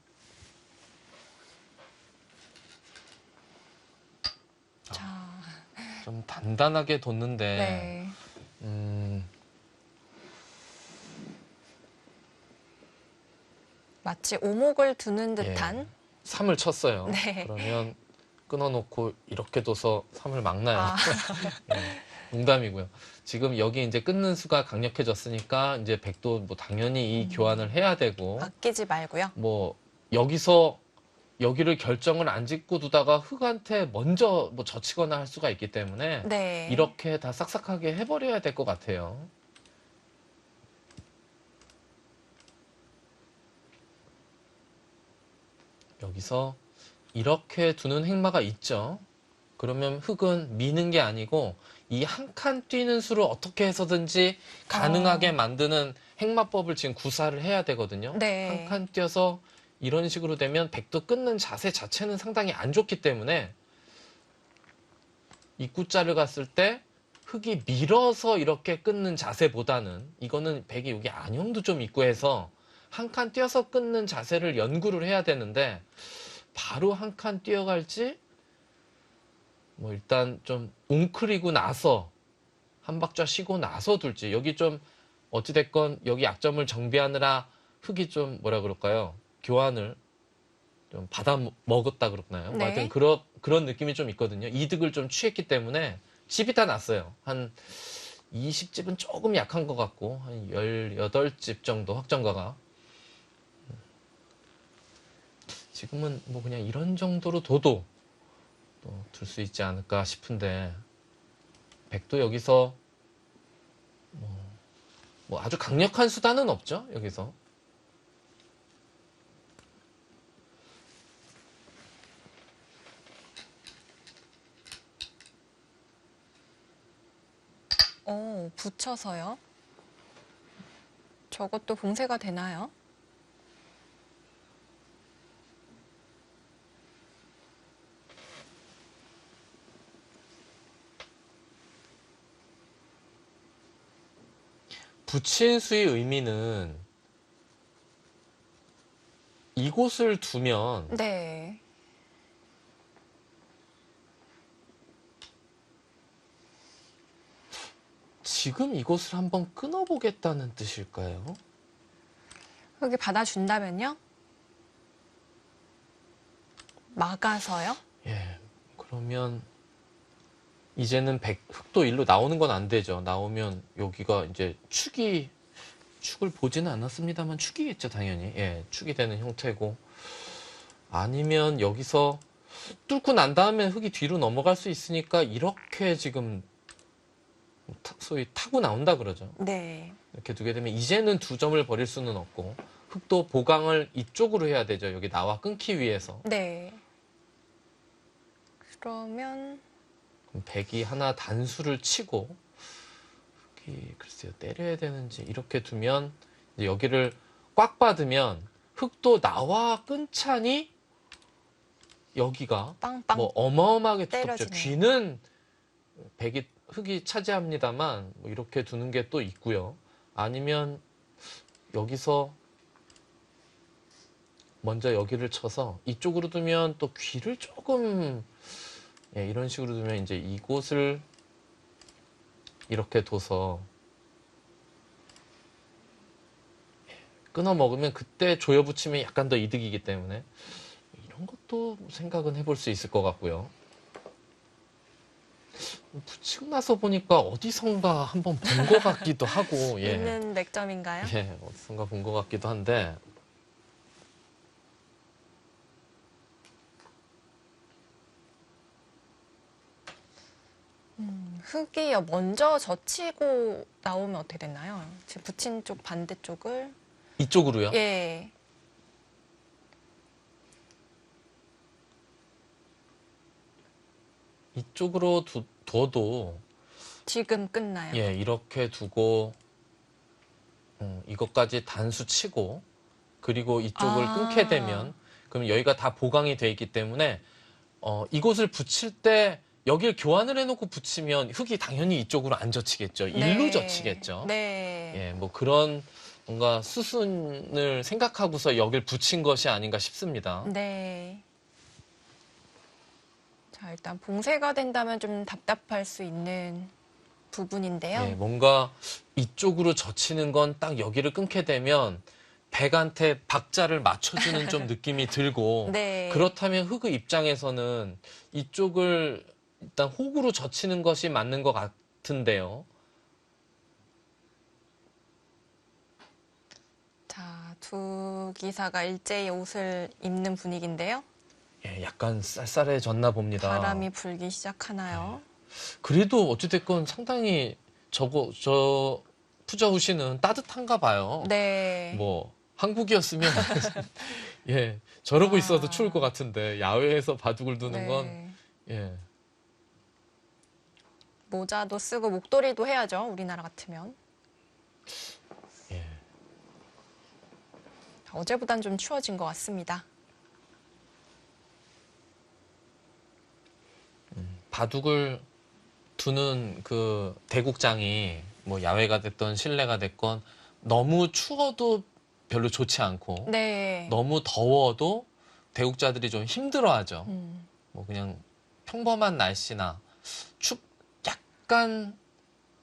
A: 자,
B: 좀 단단하게 뒀는데
A: 네. 마치 오목을 두는 듯한.
B: 3을 쳤어요.
A: 네.
B: 그러면 끊어놓고 이렇게 둬서 3을 막나요?
A: 아.
B: 예, 농담이고요. 지금 여기 이제 끊는 수가 강력해졌으니까 이제 백도 뭐 당연히 이 교환을 해야 되고
A: 아끼지 말고요.
B: 뭐 여기서 여기를 결정을 안 짓고 두다가 흑한테 먼저 뭐 젖히거나 할 수가 있기 때문에
A: 네.
B: 이렇게 다 싹싹하게 해버려야 될 것 같아요. 여기서 이렇게 두는 행마가 있죠. 그러면 흑은 미는 게 아니고 이 한 칸 뛰는 수를 어떻게 해서든지 가능하게 만드는 행마법을 지금 구사를 해야 되거든요.
A: 네.
B: 한 칸 뛰어서 이런 식으로 되면 백도 끊는 자세 자체는 상당히 안 좋기 때문에 입구자를 갔을 때 흑이 밀어서 이렇게 끊는 자세보다는 이거는 백이 여기 안형도 좀 있고 해서 한 칸 뛰어서 끊는 자세를 연구를 해야 되는데 바로 한 칸 뛰어갈지 뭐 일단 좀 웅크리고 나서 한 박자 쉬고 나서 둘지 여기 좀 어찌됐건 여기 약점을 정비하느라 흑이 좀 뭐라 그럴까요? 교환을 좀 받아 먹었다 그러나요?
A: 네.
B: 하여튼 그런 느낌이 좀 있거든요. 이득을 좀 취했기 때문에 집이 다 났어요. 한 20집은 조금 약한 것 같고 한 18집 정도 확정가가 지금은 뭐 그냥 이런 정도로 둬도 둘 수 있지 않을까 싶은데 백도 여기서 뭐 아주 강력한 수단은 없죠. 여기서
A: 오, 붙여서요. 저것도 봉쇄가 되나요?
B: 붙인 수의 의미는 이곳을 두면
A: 네.
B: 지금 이곳을 한번 끊어보겠다는 뜻일까요?
A: 흑이 받아준다면요? 막아서요?
B: 예, 그러면 이제는 흑도 일로 나오는 건 안 되죠. 나오면 여기가 이제 축을 보지는 않았습니다만 축이겠죠, 당연히. 예, 축이 되는 형태고. 아니면 여기서 뚫고 난 다음에 흑이 뒤로 넘어갈 수 있으니까 이렇게 지금 소위 타고 나온다 그러죠.
A: 네.
B: 이렇게 두게 되면 이제는 두 점을 버릴 수는 없고 흙도 보강을 이쪽으로 해야 되죠. 여기 나와 끊기 위해서.
A: 네. 그러면
B: 그럼 백이 하나 단수를 치고 여기 글쎄요 때려야 되는지 이렇게 두면 이제 여기를 꽉 받으면 흙도 나와 끊자니 여기가
A: 빵빵
B: 뭐 어마어마하게 두껍죠.
A: 때려지네요.
B: 귀는 백이 흙이 차지합니다만 뭐 이렇게 두는 게 또 있고요. 아니면 여기서 먼저 여기를 쳐서 이쪽으로 두면 또 귀를 조금 이런 식으로 두면 이제 이곳을 이렇게 둬서 끊어 먹으면 그때 조여 붙이면 약간 더 이득이기 때문에 이런 것도 생각은 해볼 수 있을 것 같고요. 붙이고 나서 보니까 어디선가 한번 본 것 같기도 하고, 예.
A: 있는 맥점인가요?
B: 예, 어디선가 본 것 같기도 한데,
A: 흙이 먼저 젖히고 나오면 어떻게 됐나요? 지금 붙인 쪽 반대쪽을
B: 이쪽으로요?
A: 예.
B: 이쪽으로 둬도,
A: 지금 끝나요.
B: 예, 이렇게 두고, 이것까지 단수 치고, 그리고 이쪽을
A: 아.
B: 끊게 되면, 그럼 여기가 다 보강이 돼 있기 때문에, 이곳을 붙일 때, 여길 교환을 해놓고 붙이면 흙이 당연히 이쪽으로 안 젖히겠죠. 일로
A: 네.
B: 젖히겠죠.
A: 네.
B: 예, 뭐 그런 뭔가 수순을 생각하고서 여길 붙인 것이 아닌가 싶습니다.
A: 네. 자, 일단 봉쇄가 된다면 좀 답답할 수 있는 부분인데요.
B: 예, 뭔가 이쪽으로 젖히는 건 딱 여기를 끊게 되면 백한테 박자를 맞춰주는 좀 느낌이 들고
A: 네.
B: 그렇다면 흙의 입장에서는 이쪽을 일단 혹으로 젖히는 것이 맞는 것 같은데요.
A: 자, 두 기사가 일제히 옷을 입는 분위기인데요.
B: 예, 약간 쌀쌀해졌나 봅니다.
A: 바람이 불기 시작하나요?
B: 그래도 어찌됐건 상당히 저 푸저우 씨는 따뜻한가 봐요.
A: 네.
B: 뭐 한국이었으면 예 저러고
A: 아.
B: 있어도 추울 것 같은데 야외에서 바둑을 두는
A: 네.
B: 건 예.
A: 모자도 쓰고 목도리도 해야죠. 우리나라 같으면.
B: 예.
A: 어제보단 좀 추워진 것 같습니다.
B: 바둑을 두는 그 대국장이 뭐 야외가 됐건 실내가 됐건 너무 추워도 별로 좋지 않고
A: 네.
B: 너무 더워도 대국자들이 좀 힘들어하죠. 뭐 그냥 평범한 날씨나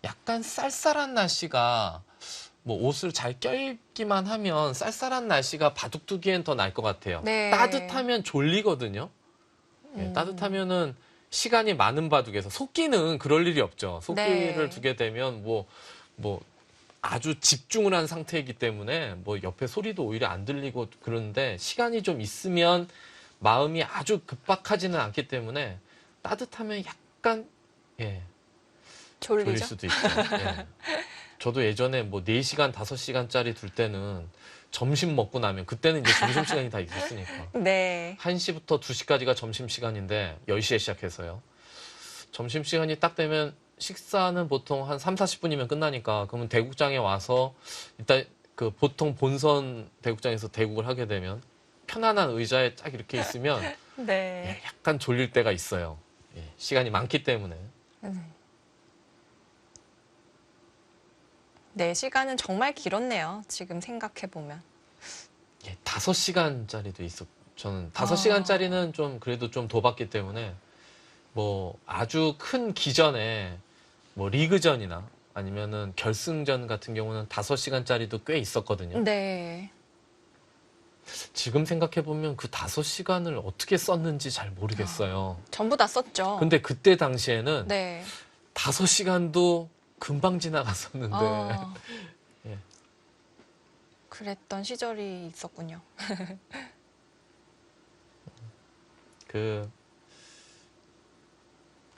B: 약간 쌀쌀한 날씨가 뭐 옷을 잘 껴입기만 하면 쌀쌀한 날씨가 바둑 두기엔 더 나을 것 같아요.
A: 네.
B: 따뜻하면 졸리거든요. 예, 따뜻하면은 시간이 많은 바둑에서 속기는 그럴 일이 없죠. 속기를
A: 네.
B: 두게 되면 뭐 아주 집중을 한 상태이기 때문에 뭐 옆에 소리도 오히려 안 들리고 그러는데 시간이 좀 있으면 마음이 아주 급박하지는 않기 때문에 따뜻하면 약간 예, 졸릴
A: 졸리죠?
B: 수도 있죠. 예. 저도 예전에 뭐 4시간, 5시간짜리 둘 때는 점심 먹고 나면 그때는 이제 점심시간이 다 있었으니까
A: 네.
B: 1시부터 2시까지가 점심시간인데 10시에 시작해서요. 점심시간이 딱 되면 식사는 보통 한 3, 40분이면 끝나니까 그러면 대국장에 와서 일단 그 보통 본선 대국장에서 대국을 하게 되면 편안한 의자에 딱 이렇게 있으면
A: 네.
B: 예, 약간 졸릴 때가 있어요. 예, 시간이 많기 때문에.
A: 네, 시간은 정말 길었네요. 지금 생각해보면.
B: 예, 5시간짜리도 있었. 저는
A: 아.
B: 5시간짜리는 좀 그래도 좀 둬봤기 때문에 뭐 아주 큰 기전에 뭐 리그전이나 아니면은 결승전 같은 경우는 5시간짜리도 꽤 있었거든요.
A: 네.
B: 지금 생각해보면 그 5시간을 어떻게 썼는지 잘 모르겠어요.
A: 전부 다 썼죠.
B: 근데 그때 당시에는
A: 네.
B: 5시간도 금방 지나갔었는데
A: 아,
B: 예.
A: 그랬던 시절이 있었군요.
B: 그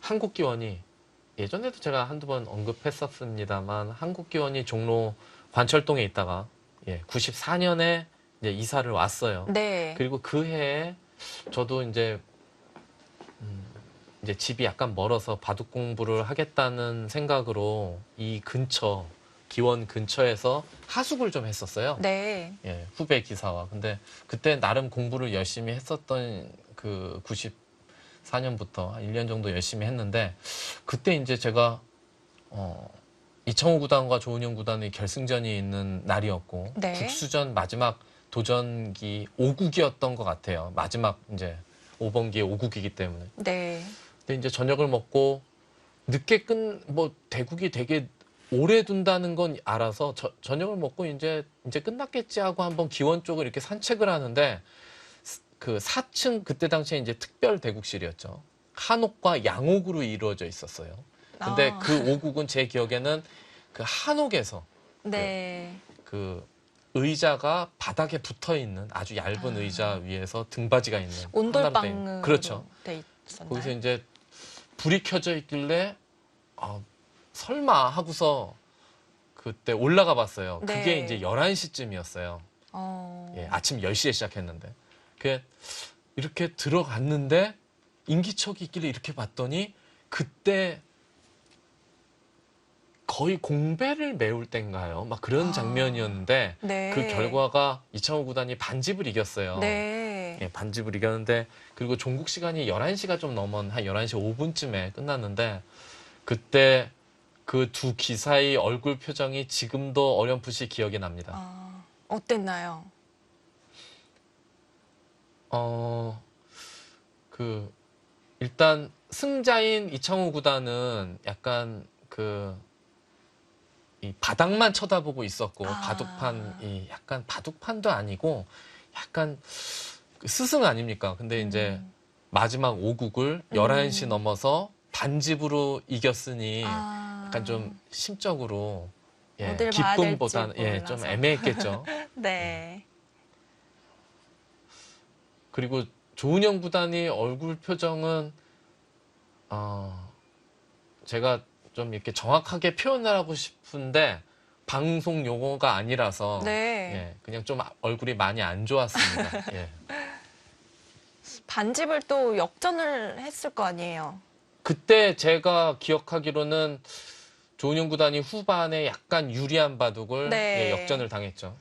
B: 한국기원이 예전에도 제가 한두 번 언급했었습니다만 한국기원이 종로 관철동에 있다가 94년에 이제 이사를 왔어요.
A: 네.
B: 그리고 그 해에 저도 이제 집이 약간 멀어서 바둑 공부를 하겠다는 생각으로 이 근처 기원 근처에서 하숙을 좀 했었어요.
A: 네.
B: 후배 기사와. 근데 그때 나름 공부를 열심히 했었던 그 94년부터 한 1년 정도 열심히 했는데 그때 이제 제가 이창호 구단과 조은영 구단의 결승전이 있는 날이었고
A: 네.
B: 국수전 마지막 도전기 5국이었던 것 같아요. 마지막 이제 5번기의 5국이기 때문에.
A: 네.
B: 근데 이제 저녁을 먹고 늦게 대국이 되게 오래 둔다는 건 알아서 저녁을 먹고 이제 끝났겠지 하고 한번 기원 쪽을 이렇게 산책을 하는데 그 4층 그때 당시에 이제 특별 대국실이었죠. 한옥과 양옥으로 이루어져 있었어요. 근데 그 5국은 제 기억에는 그 한옥에서
A: 네.
B: 그 의자가 바닥에 붙어 있는 아주 얇은 의자 위에서 등받이가 있는
A: 온돌방으로
B: 그렇죠.
A: 돼 있었나요?
B: 거기서 이제 불이 켜져 있길래 설마 하고서 그때 올라가 봤어요.
A: 네.
B: 그게 이제 11시쯤이었어요. 아침 10시에 시작했는데. 이렇게 들어갔는데 인기척이 있길래 이렇게 봤더니 그때 거의 공배를 메울 땐가요? 막 그런 장면이었는데
A: 네.
B: 그 결과가 이창호 구단이 반집을 이겼어요.
A: 네.
B: 반집을 이겼는데 그리고 종국 시간이 11시가 좀 넘은 한 11시 5분쯤에 끝났는데 그때 그 두 기사의 얼굴 표정이 지금도 어렴풋이 기억이 납니다.
A: 어땠나요?
B: 일단 승자인 이창호 구단은 약간 이 바닥만 쳐다보고 있었고 바둑판이 약간 바둑판도 아니고 약간 스승 아닙니까? 근데 이제 마지막 5국을 11시 넘어서 반집으로 이겼으니 약간 좀 심적으로
A: 어딜 봐야
B: 기쁨보다는
A: 될지
B: 좀
A: 몰라서.
B: 애매했겠죠.
A: 네.
B: 그리고 조은영 구단이 얼굴 표정은 제가 좀 이렇게 정확하게 표현을 하고 싶은데 방송 용어가 아니라서
A: 네.
B: 그냥 좀 얼굴이 많이 안 좋았습니다.
A: 반집을 또 역전을 했을 거 아니에요.
B: 그때 제가 기억하기로는 조은영 구단이 후반에 약간 유리한 바둑을
A: 네.
B: 역전을 당했죠.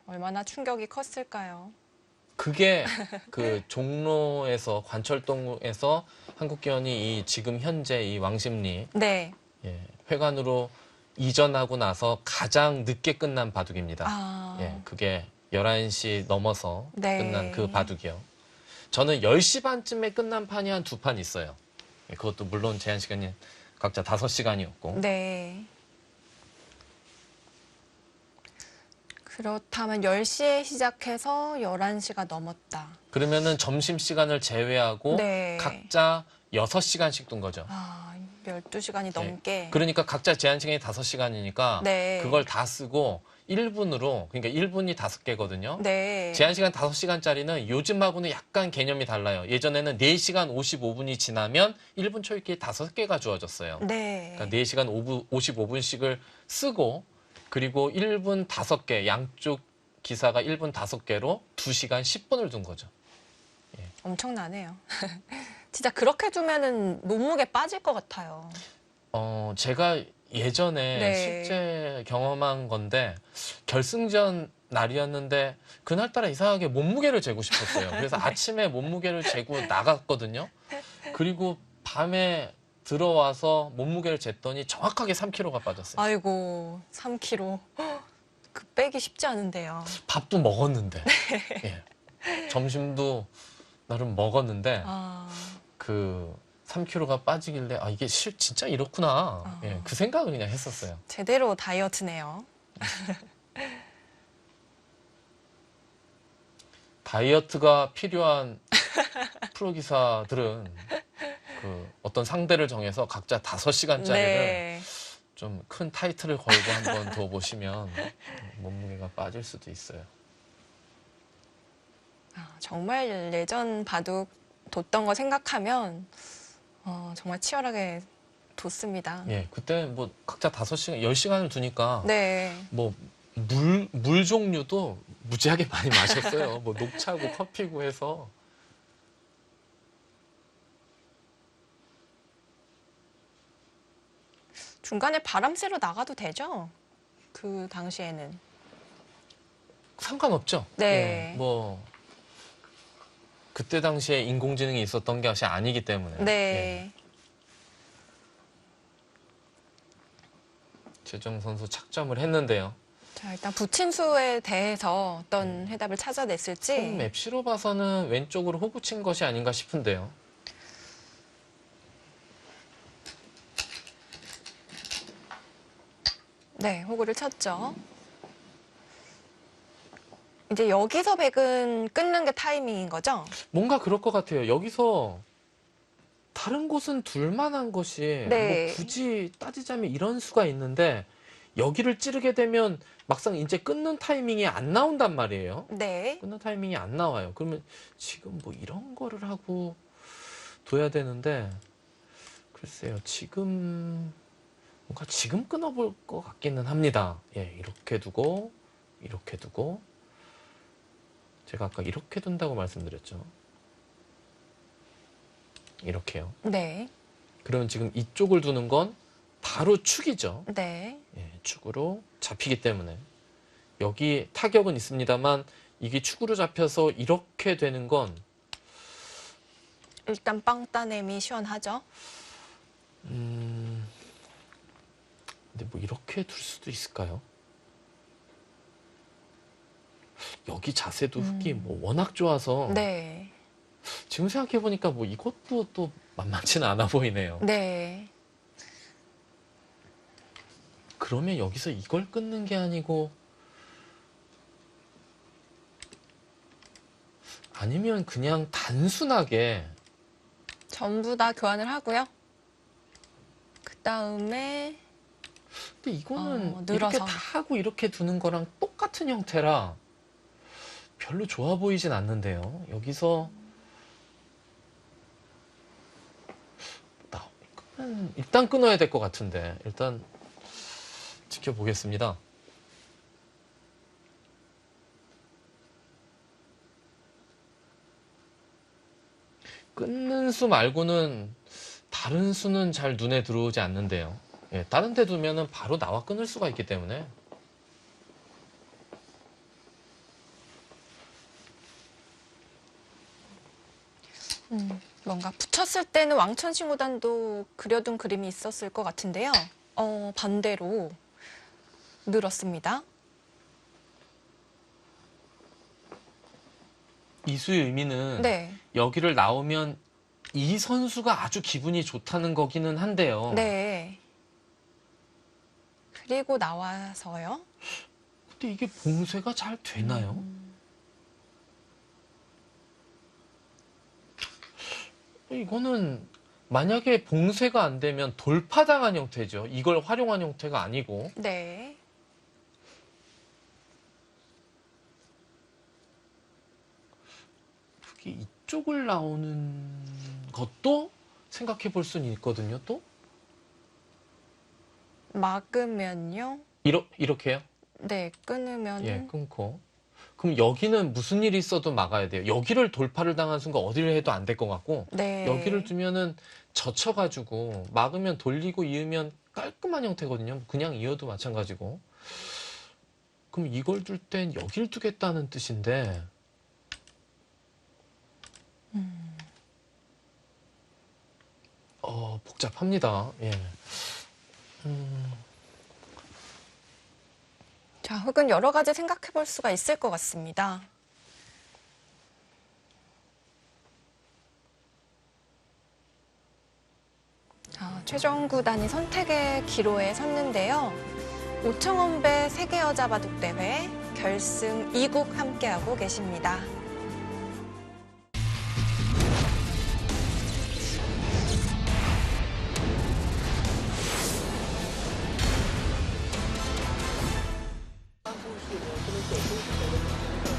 A: 얼마나 충격이 컸을까요?
B: 그게 그 종로에서 관철동에서 한국기원이 지금 현재 이 왕십리
A: 네.
B: 회관으로 이전하고 나서 가장 늦게 끝난 바둑입니다. 그게 11시 넘어서
A: 네.
B: 끝난 그 바둑이요. 저는 10시 반쯤에 끝난 판이 한 2판 있어요. 그것도 물론 제한 시간이 각자 5시간이었고.
A: 네. 그렇다면 10시에 시작해서 11시가 넘었다.
B: 그러면은 점심시간을 제외하고
A: 네.
B: 각자 6시간씩 둔 거죠.
A: 12시간이 넘게.
B: 그러니까 각자 제한 시간이 5시간이니까
A: 네.
B: 그걸 다 쓰고 1분으로, 그러니까 1분이 5개거든요.
A: 네.
B: 제한 시간 5시간짜리는 요즘하고는 약간 개념이 달라요. 예전에는 4시간 55분이 지나면 1분 초읽기 5개가 주어졌어요.
A: 네.
B: 그러니까 4시간 55분씩을 쓰고 그리고 1분 5개, 양쪽 기사가 1분 5개로 2시간 10분을 둔 거죠.
A: 엄청나네요. 진짜 그렇게 두면은 몸무게 빠질 것 같아요.
B: 제가 예전에
A: 네.
B: 실제 경험한 건데 결승전 날이었는데 그날따라 이상하게 몸무게를 재고 싶었어요. 그래서 아침에 몸무게를 재고 나갔거든요. 그리고 밤에 들어와서 몸무게를 쟀더니 정확하게 3kg가 빠졌어요.
A: 아이고, 3kg. 그 빼기 쉽지 않은데요.
B: 밥도 먹었는데. 점심도 나름 먹었는데 그 3kg가 빠지길래 이게 진짜 이렇구나. 그 생각을 그냥 했었어요.
A: 제대로 다이어트네요.
B: 다이어트가 필요한 프로기사들은 그 어떤 상대를 정해서 각자 5시간짜리를
A: 네.
B: 좀 큰 타이틀을 걸고 한번 더 보시면 몸무게가 빠질 수도 있어요.
A: 정말 예전 바둑 뒀던 거 생각하면 정말 치열하게 뒀습니다.
B: 예, 그때 뭐 각자 5시간, 10시간을 두니까
A: 네.
B: 뭐 물 종류도 무지하게 많이 마셨어요. 뭐 녹차고 커피고 해서.
A: 중간에 바람 쐬러 나가도 되죠? 그 당시에는.
B: 상관없죠.
A: 네.
B: 예, 뭐 그때 당시에 인공지능이 있었던 것이 아니기 때문에.
A: 네.
B: 예. 최정 선수 착점을 했는데요.
A: 자, 일단 부침수에 대해서 어떤 해답을 찾아냈을지.
B: 손 맵시로 봐서는 왼쪽으로 호구 친 것이 아닌가 싶은데요.
A: 네, 호구를 쳤죠. 이제 여기서 백은 끊는 게 타이밍인 거죠?
B: 뭔가 그럴 것 같아요. 여기서 다른 곳은 둘만한 것이
A: 네.
B: 뭐 굳이 따지자면 이런 수가 있는데 여기를 찌르게 되면 막상 이제 끊는 타이밍이 안 나온단 말이에요.
A: 네.
B: 끊는 타이밍이 안 나와요. 그러면 지금 뭐 이런 거를 하고 둬야 되는데 글쎄요. 지금 뭔가 지금 끊어볼 것 같기는 합니다. 예, 이렇게 두고 이렇게 두고 제가 아까 이렇게 둔다고 말씀드렸죠. 이렇게요.
A: 네.
B: 그러면 지금 이쪽을 두는 건 바로 축이죠.
A: 네.
B: 예, 축으로 잡히기 때문에 여기 타격은 있습니다만 이게 축으로 잡혀서 이렇게 되는 건
A: 일단 빵 따냄이 시원하죠?
B: 근데 뭐 이렇게 둘 수도 있을까요? 여기 자세도 흙이 뭐 워낙 좋아서
A: 네.
B: 지금 생각해 보니까 뭐 이것도 또 만만치는 않아 보이네요.
A: 네.
B: 그러면 여기서 이걸 끊는 게 아니고 아니면 그냥 단순하게
A: 전부 다 교환을 하고요. 그 다음에
B: 근데 이거는 이렇게
A: 늘어서.
B: 다 하고 이렇게 두는 거랑 똑같은 형태라 별로 좋아 보이진 않는데요. 여기서 일단 끊어야 될 것 같은데 일단 지켜보겠습니다. 끊는 수 말고는 다른 수는 잘 눈에 들어오지 않는데요. 예, 다른 데 두면은 바로 나와 끊을 수가 있기 때문에
A: 뭔가 붙였을 때는 왕천신호단도 그려둔 그림이 있었을 것 같은데요. 반대로 늘었습니다.
B: 이 수의 의미는
A: 네.
B: 여기를 나오면 이 선수가 아주 기분이 좋다는 거기는 한데요.
A: 네. 그리고 나와서요.
B: 근데 이게 봉쇄가 잘 되나요? 이거는 만약에 봉쇄가 안 되면 돌파당한 형태죠. 이걸 활용한 형태가 아니고.
A: 네.
B: 그게 이쪽을 나오는 것도 생각해 볼 수는 있거든요, 또.
A: 막으면요.
B: 이렇게요?
A: 네, 끊으면
B: 예, 끊고. 그럼 여기는 무슨 일이 있어도 막아야 돼요. 여기를 돌파를 당한 순간 어디를 해도 안 될 것 같고
A: 네.
B: 여기를 두면은 젖혀가지고 막으면 돌리고 이으면 깔끔한 형태거든요. 그냥 이어도 마찬가지고. 그럼 이걸 둘 땐 여기를 두겠다는 뜻인데 복잡합니다. 예.
A: 자, 흙은 여러 가지 생각해 볼 수가 있을 것 같습니다. 자, 최종 구단이 선택의 기로에 섰는데요. 오청원배 세계 여자 바둑 대회 결승 2국 함께하고 계십니다.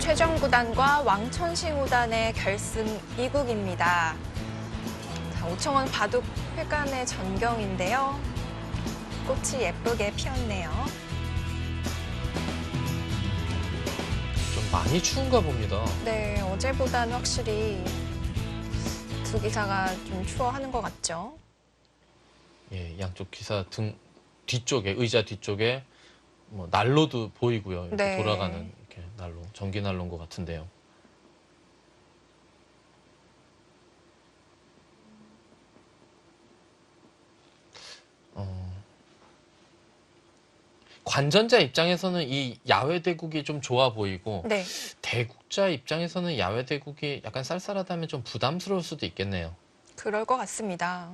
A: 최정구단과 왕천신호단의 결승 2국입니다. 자, 오청원 바둑 회관의 전경인데요. 꽃이 예쁘게 피었네요.
B: 좀 많이 추운가 봅니다.
A: 네, 어제보다는 확실히 두 기사가 좀 추워하는 것 같죠.
B: 예, 양쪽 기사 등 뒤쪽에 의자 뒤쪽에 뭐 난로도 보이고요. 이렇게
A: 네.
B: 돌아가는 이렇게 난로, 전기 난로인 것 같은데요. 관전자 입장에서는 이 야외 대국이 좀 좋아 보이고
A: 네,
B: 대국자 입장에서는 야외 대국이 약간 쌀쌀하다면 좀 부담스러울 수도 있겠네요.
A: 그럴 것 같습니다.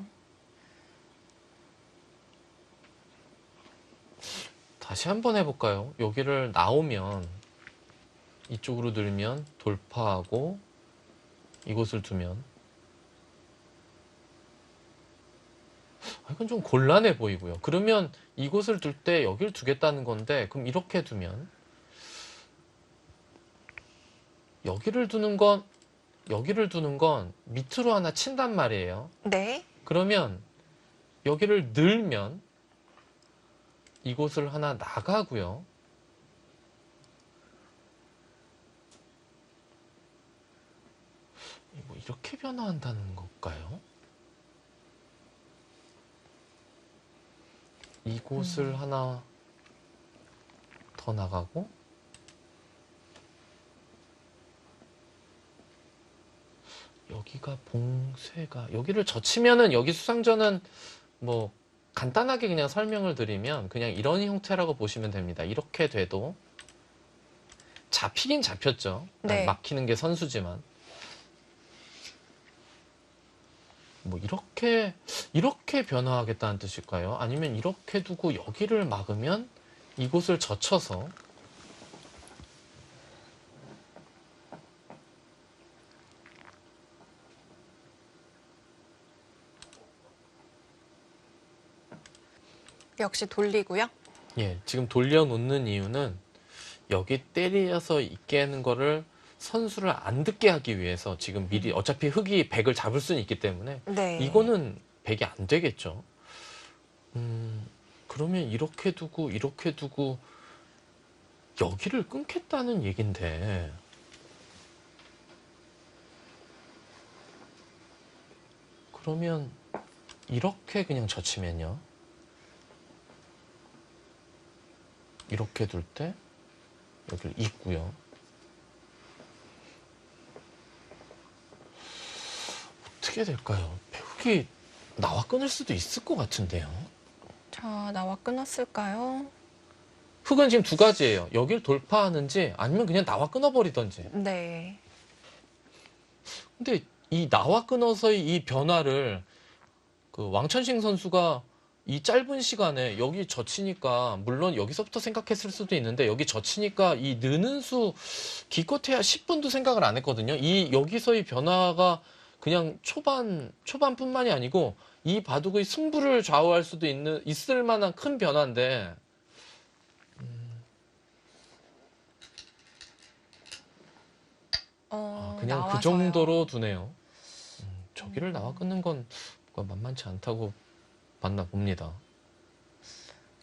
B: 다시 한번 해볼까요? 여기를 나오면 이쪽으로 들면 돌파하고 이곳을 두면 이건 좀 곤란해 보이고요. 그러면 이곳을 둘 때 여기를 두겠다는 건데 그럼 이렇게 두면 여기를 두는 건 밑으로 하나 친단 말이에요.
A: 네,
B: 그러면 여기를 늘면 이곳을 하나 나가고요. 뭐 이렇게 변화한다는 걸까요? 이곳을 하나 더 나가고 여기가 봉쇄가 여기를 젖히면은 여기 수상전은 뭐 간단하게 그냥 설명을 드리면 그냥 이런 형태라고 보시면 됩니다. 이렇게 돼도 잡히긴 잡혔죠.
A: 네.
B: 막히는 게 선수지만 뭐 이렇게 변화하겠다는 뜻일까요? 아니면 이렇게 두고 여기를 막으면 이곳을 젖혀서
A: 역시 돌리고요.
B: 예, 지금 돌려놓는 이유는 여기 때려서 있게 하는 거를 선수를 안 듣게 하기 위해서 지금 미리 어차피 흑이 백을 잡을 수는 있기 때문에
A: 네.
B: 이거는 백이 안 되겠죠. 그러면 이렇게 두고 여기를 끊겠다는 얘긴데 그러면 이렇게 그냥 젖히면요. 이렇게 둘 때 여기를 잇고요. 어떻게 될까요? 흑이 나와 끊을 수도 있을 것 같은데요.
A: 자, 나와 끊었을까요?
B: 흑은 지금 두 가지예요. 여길 돌파하는지 아니면 그냥 나와 끊어버리던지.
A: 네.
B: 근데 이 나와 끊어서의 이 변화를 그 왕천식 선수가 이 짧은 시간에 여기 젖히니까 물론 여기서부터 생각했을 수도 있는데 여기 젖히니까 이 느는 수 기껏해야 10분도 생각을 안 했거든요. 이 여기서의 변화가 그냥 초반뿐만이 아니고 이 바둑의 승부를 좌우할 수도 있을 만한 큰 변화인데 그냥
A: 나와서요.
B: 그 정도로 두네요. 저기를 나와 끊는 건 만만치 않다고 봤나 봅니다.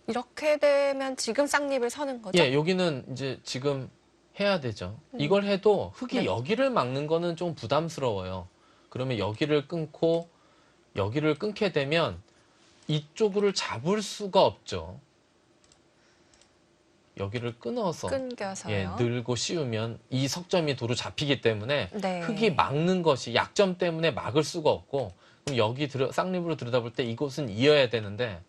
A: 이렇게 되면 지금 쌍립을 서는 거죠?
B: 예, 여기는 이제 지금 해야 되죠. 이걸 해도 흑이
A: 네.
B: 여기를 막는 거는 좀 부담스러워요. 그러면 여기를 끊고 여기를 끊게 되면 이쪽을 잡을 수가 없죠. 여기를 끊어서
A: 끊겨서요.
B: 예, 늘고 씌우면 이 석점이 도로 잡히기 때문에
A: 네.
B: 흑이 막는 것이 약점 때문에 막을 수가 없고 그럼 여기 쌍립으로 들여다볼 때 이곳은 이어야 되는데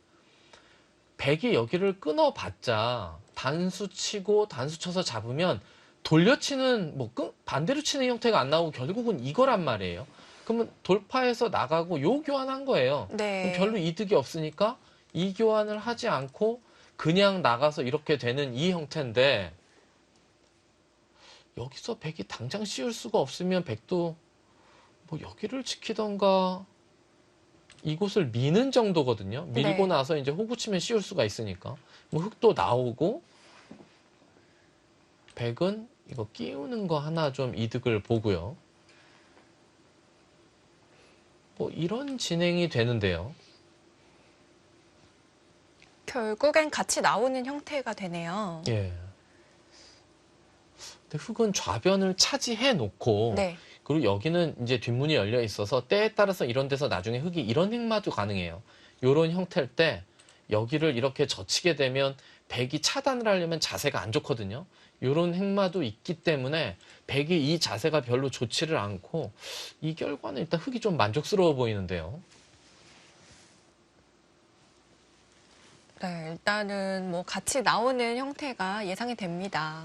B: 백이 여기를 끊어봤자 단수 치고 단수 쳐서 잡으면 돌려치는 반대로 치는 형태가 안 나오고 결국은 이거란 말이에요. 그러면 돌파해서 나가고 요 교환한 거예요.
A: 네.
B: 그럼 별로 이득이 없으니까 이 교환을 하지 않고 그냥 나가서 이렇게 되는 이 형태인데 여기서 백이 당장 씌울 수가 없으면 백도 뭐 여기를 지키던가 이곳을 미는 정도거든요. 밀고
A: 네.
B: 나서 이제 호구 치면 씌울 수가 있으니까 뭐 흑도 나오고 백은 이거 끼우는 거 하나 좀 이득을 보고요. 뭐 이런 진행이 되는데요.
A: 결국엔 같이 나오는 형태가 되네요.
B: 예. 근데 흙은 좌변을 차지해 놓고
A: 네.
B: 그리고 여기는 이제 뒷문이 열려 있어서 때에 따라서 이런 데서 나중에 흙이 이런 행마도 가능해요. 이런 형태일 때 여기를 이렇게 젖히게 되면 백이 차단을 하려면 자세가 안 좋거든요. 이런 행마도 있기 때문에 백이 이 자세가 별로 좋지를 않고 이 결과는 일단 흙이 좀 만족스러워 보이는데요.
A: 네, 일단은 뭐 같이 나오는 형태가 예상이 됩니다.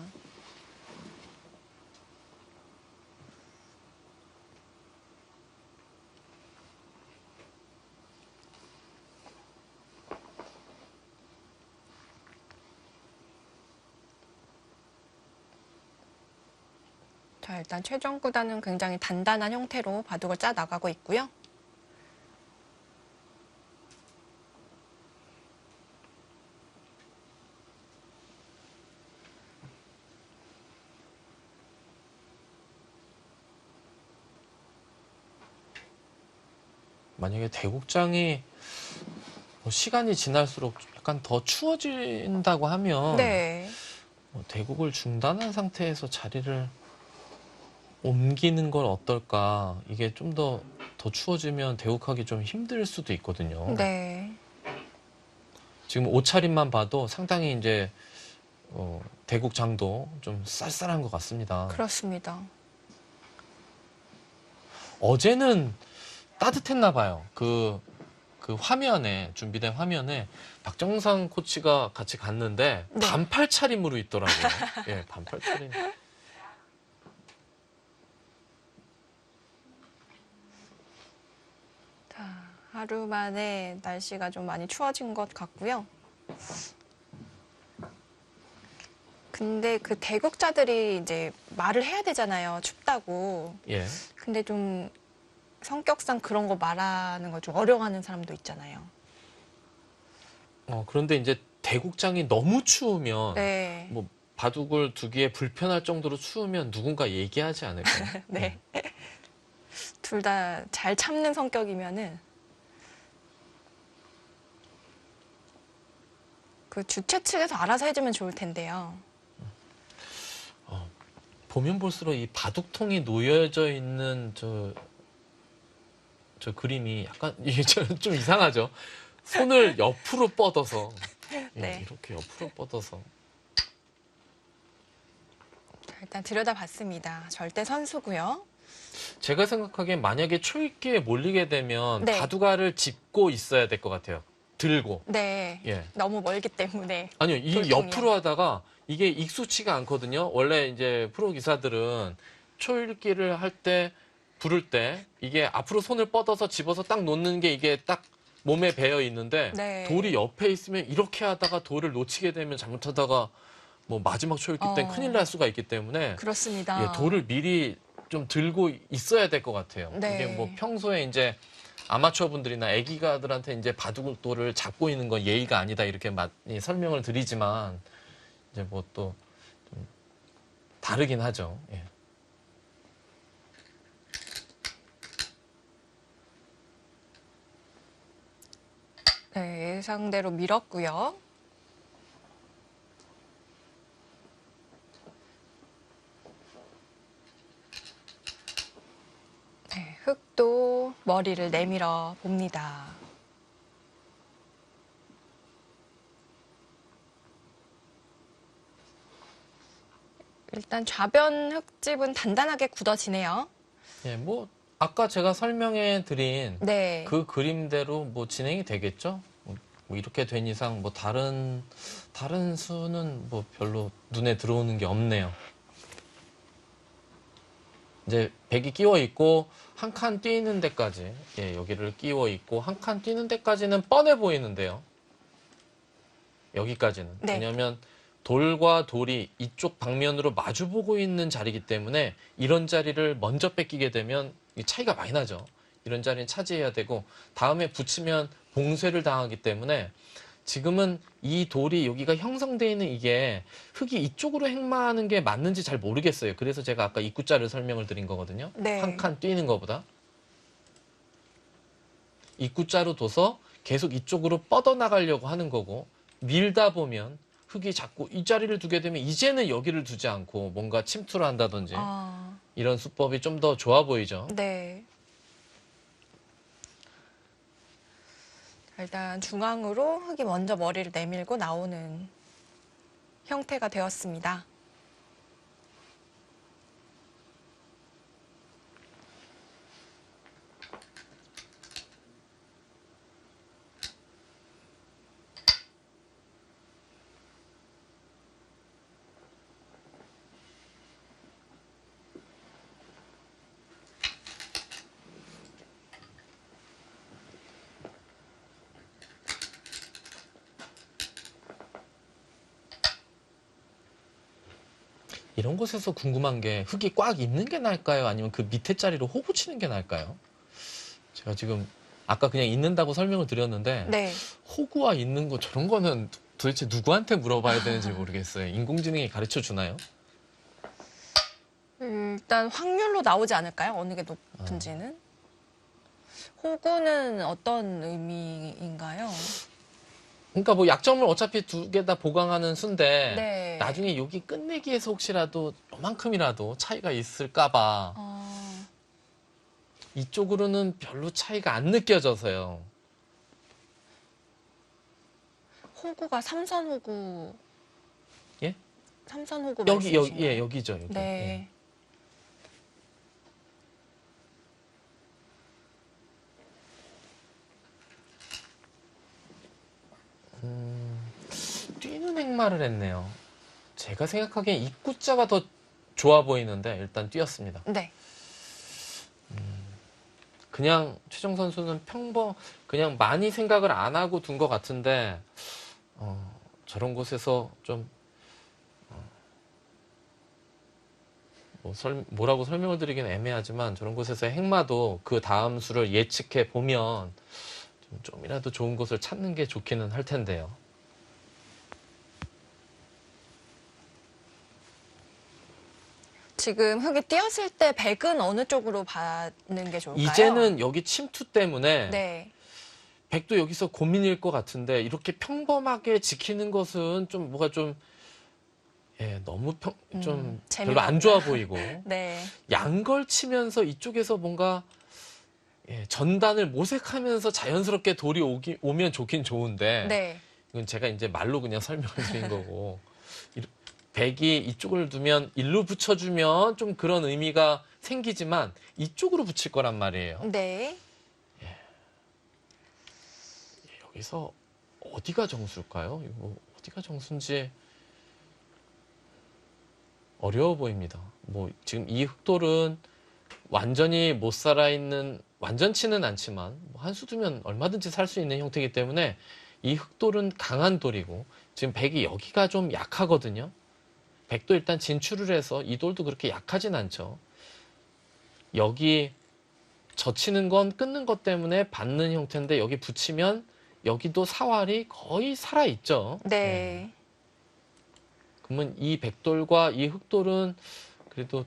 A: 자, 일단 최종 구단은 굉장히 단단한 형태로 바둑을 짜 나가고 있고요.
B: 만약에 대국장이 뭐 시간이 지날수록 약간 더 추워진다고 하면
A: 네.
B: 뭐 대국을 중단한 상태에서 자리를 옮기는 건 어떨까? 이게 좀 더 추워지면 대국하기 좀 힘들 수도 있거든요.
A: 네.
B: 지금 옷차림만 봐도 상당히 이제 대국장도 좀 쌀쌀한 것 같습니다.
A: 그렇습니다.
B: 어제는 따뜻했나 봐요. 그 화면에 준비된 화면에 박정상 코치가 같이 갔는데
A: 네.
B: 반팔 차림으로 있더라고요. 예, 반팔 차림.
A: 자, 하루 만에 날씨가 좀 많이 추워진 것 같고요. 근데 그 대국자들이 이제 말을 해야 되잖아요. 춥다고.
B: 예.
A: 근데 좀 성격상 그런 거 말하는 거 좀 어려워하는 사람도 있잖아요.
B: 그런데 이제 대국장이 너무 추우면
A: 네.
B: 뭐 바둑을 두기에 불편할 정도로 추우면 누군가 얘기하지 않을까요?
A: 네. 둘 다 잘 참는 성격이면은 그 주최 측에서 알아서 해주면 좋을 텐데요.
B: 보면 볼수록 이 바둑통이 놓여져 있는 저 그림이 약간 이게 좀 이상하죠. 손을 옆으로 뻗어서 예,
A: 네.
B: 이렇게 옆으로 뻗어서
A: 자, 일단 들여다봤습니다. 절대 선수고요.
B: 제가 생각하기엔 만약에 초읽기에 몰리게 되면
A: 네.
B: 바둑알을 짚고 있어야 될 것 같아요. 들고.
A: 네.
B: 예.
A: 너무 멀기 때문에.
B: 아니요, 이
A: 돌통이요.
B: 옆으로 하다가 이게 익숙치가 않거든요. 원래 이제 프로 기사들은 초읽기를 할 때 부를 때 이게 앞으로 손을 뻗어서 집어서 딱 놓는 게 이게 딱 몸에 배어 있는데
A: 네.
B: 돌이 옆에 있으면 이렇게 하다가 돌을 놓치게 되면 잘못하다가 뭐 마지막 초읽기 때 큰일 날 수가 있기 때문에
A: 그렇습니다.
B: 예, 돌을 미리 좀 들고 있어야 될 것 같아요.
A: 네.
B: 이게 뭐 평소에 이제 아마추어 분들이나 애기가들한테 이제 바둑돌을 잡고 있는 건 예의가 아니다 이렇게 많이 설명을 드리지만 이제 뭐 또 좀 다르긴 하죠. 예.
A: 네, 예상대로 밀었고요. 네, 흑도 머리를 내밀어 봅니다. 일단 좌변 흙집은 단단하게 굳어지네요.
B: 예, 뭐 아까 제가 설명해 드린
A: 네.
B: 그 그림대로 뭐 진행이 되겠죠. 뭐 이렇게 된 이상 뭐 다른 수는 뭐 별로 눈에 들어오는 게 없네요. 이제 백이 끼워 있고 한 칸 뛰는 데까지 예, 여기를 끼워 있고 한 칸 뛰는 데까지는 뻔해 보이는데요. 여기까지는.
A: 네.
B: 왜냐하면 돌과 돌이 이쪽 방면으로 마주보고 있는 자리이기 때문에 이런 자리를 먼저 뺏기게 되면 이 차이가 많이 나죠. 이런 자리는 차지해야 되고 다음에 붙이면 봉쇄를 당하기 때문에 지금은 이 돌이 여기가 형성되어 있는 이게 흙이 이쪽으로 행마하는 게 맞는지 잘 모르겠어요. 그래서 제가 아까 입구자를 설명을 드린 거거든요.
A: 네.
B: 한 칸 뛰는 것보다. 입구자로 둬서 계속 이쪽으로 뻗어나가려고 하는 거고 밀다 보면 흙이 자꾸 이 자리를 두게 되면 이제는 여기를 두지 않고 뭔가 침투를 한다든지 이런 수법이 좀 더 좋아 보이죠.
A: 네. 일단 중앙으로 흙이 먼저 머리를 내밀고 나오는 형태가 되었습니다.
B: 이런 곳에서 궁금한 게 흙이 꽉 있는 게 나을까요? 아니면 그 밑에 자리로 호구 치는 게 나을까요? 제가 지금 아까 그냥 있는다고 설명을 드렸는데
A: 네.
B: 호구와 있는 거 저런 거는 도대체 누구한테 물어봐야 되는지 모르겠어요. 인공지능이 가르쳐 주나요?
A: 일단 확률로 나오지 않을까요? 어느 게 높은지는. 호구는 어떤 의미인가요?
B: 그러니까 뭐 약점을 어차피 두 개 다 보강하는 수인데
A: 네.
B: 나중에 여기 끝내기에서 혹시라도 요만큼이라도 차이가 있을까 봐 이쪽으로는 별로 차이가 안 느껴져서요.
A: 호구가 삼선호구.
B: 예?
A: 삼선호구
B: 여기
A: 말씀이신가요?
B: 예, 여기죠. 여기.
A: 네.
B: 뛰는 행마를 했네요. 제가 생각하기엔 입구자가 더 좋아 보이는데 일단 뛰었습니다.
A: 네.
B: 그냥 최정 선수는 그냥 많이 생각을 안 하고 둔 것 같은데 저런 곳에서 좀 뭐라고 설명을 드리기는 애매하지만 저런 곳에서 행마도 그 다음 수를 예측해 보면 좀이라도 좋은 곳을 찾는 게 좋기는 할 텐데요.
A: 지금 흙이 띄었을 때 백은 어느 쪽으로 받는 게 좋을까요?
B: 이제는 여기 침투 때문에
A: 네.
B: 백도 여기서 고민일 것 같은데 이렇게 평범하게 지키는 것은 좀 뭐가 좀 너무 좀 별로 안 좋아 보이고
A: 네.
B: 양걸 치면서 이쪽에서 뭔가 전단을 모색하면서 자연스럽게 돌이 오면 좋긴 좋은데
A: 네.
B: 이건 제가 이제 말로 그냥 설명을 드린 거고 백이 이쪽을 두면 일로 붙여주면 좀 그런 의미가 생기지만 이쪽으로 붙일 거란 말이에요.
A: 네.
B: 여기서 어디가 정수일까요? 이거 어디가 정수인지 어려워 보입니다. 뭐 지금 이 흑돌은 완전히 못 살아있는 완전치는 않지만 한 수 두면 얼마든지 살 수 있는 형태이기 때문에 이 흑돌은 강한 돌이고 지금 백이 여기가 좀 약하거든요. 백도 일단 진출을 해서 이 돌도 그렇게 약하진 않죠. 여기 젖히는 건 끊는 것 때문에 받는 형태인데 여기 붙이면 여기도 사활이 거의 살아있죠.
A: 네.
B: 그러면 이 백돌과 이 흑돌은 그래도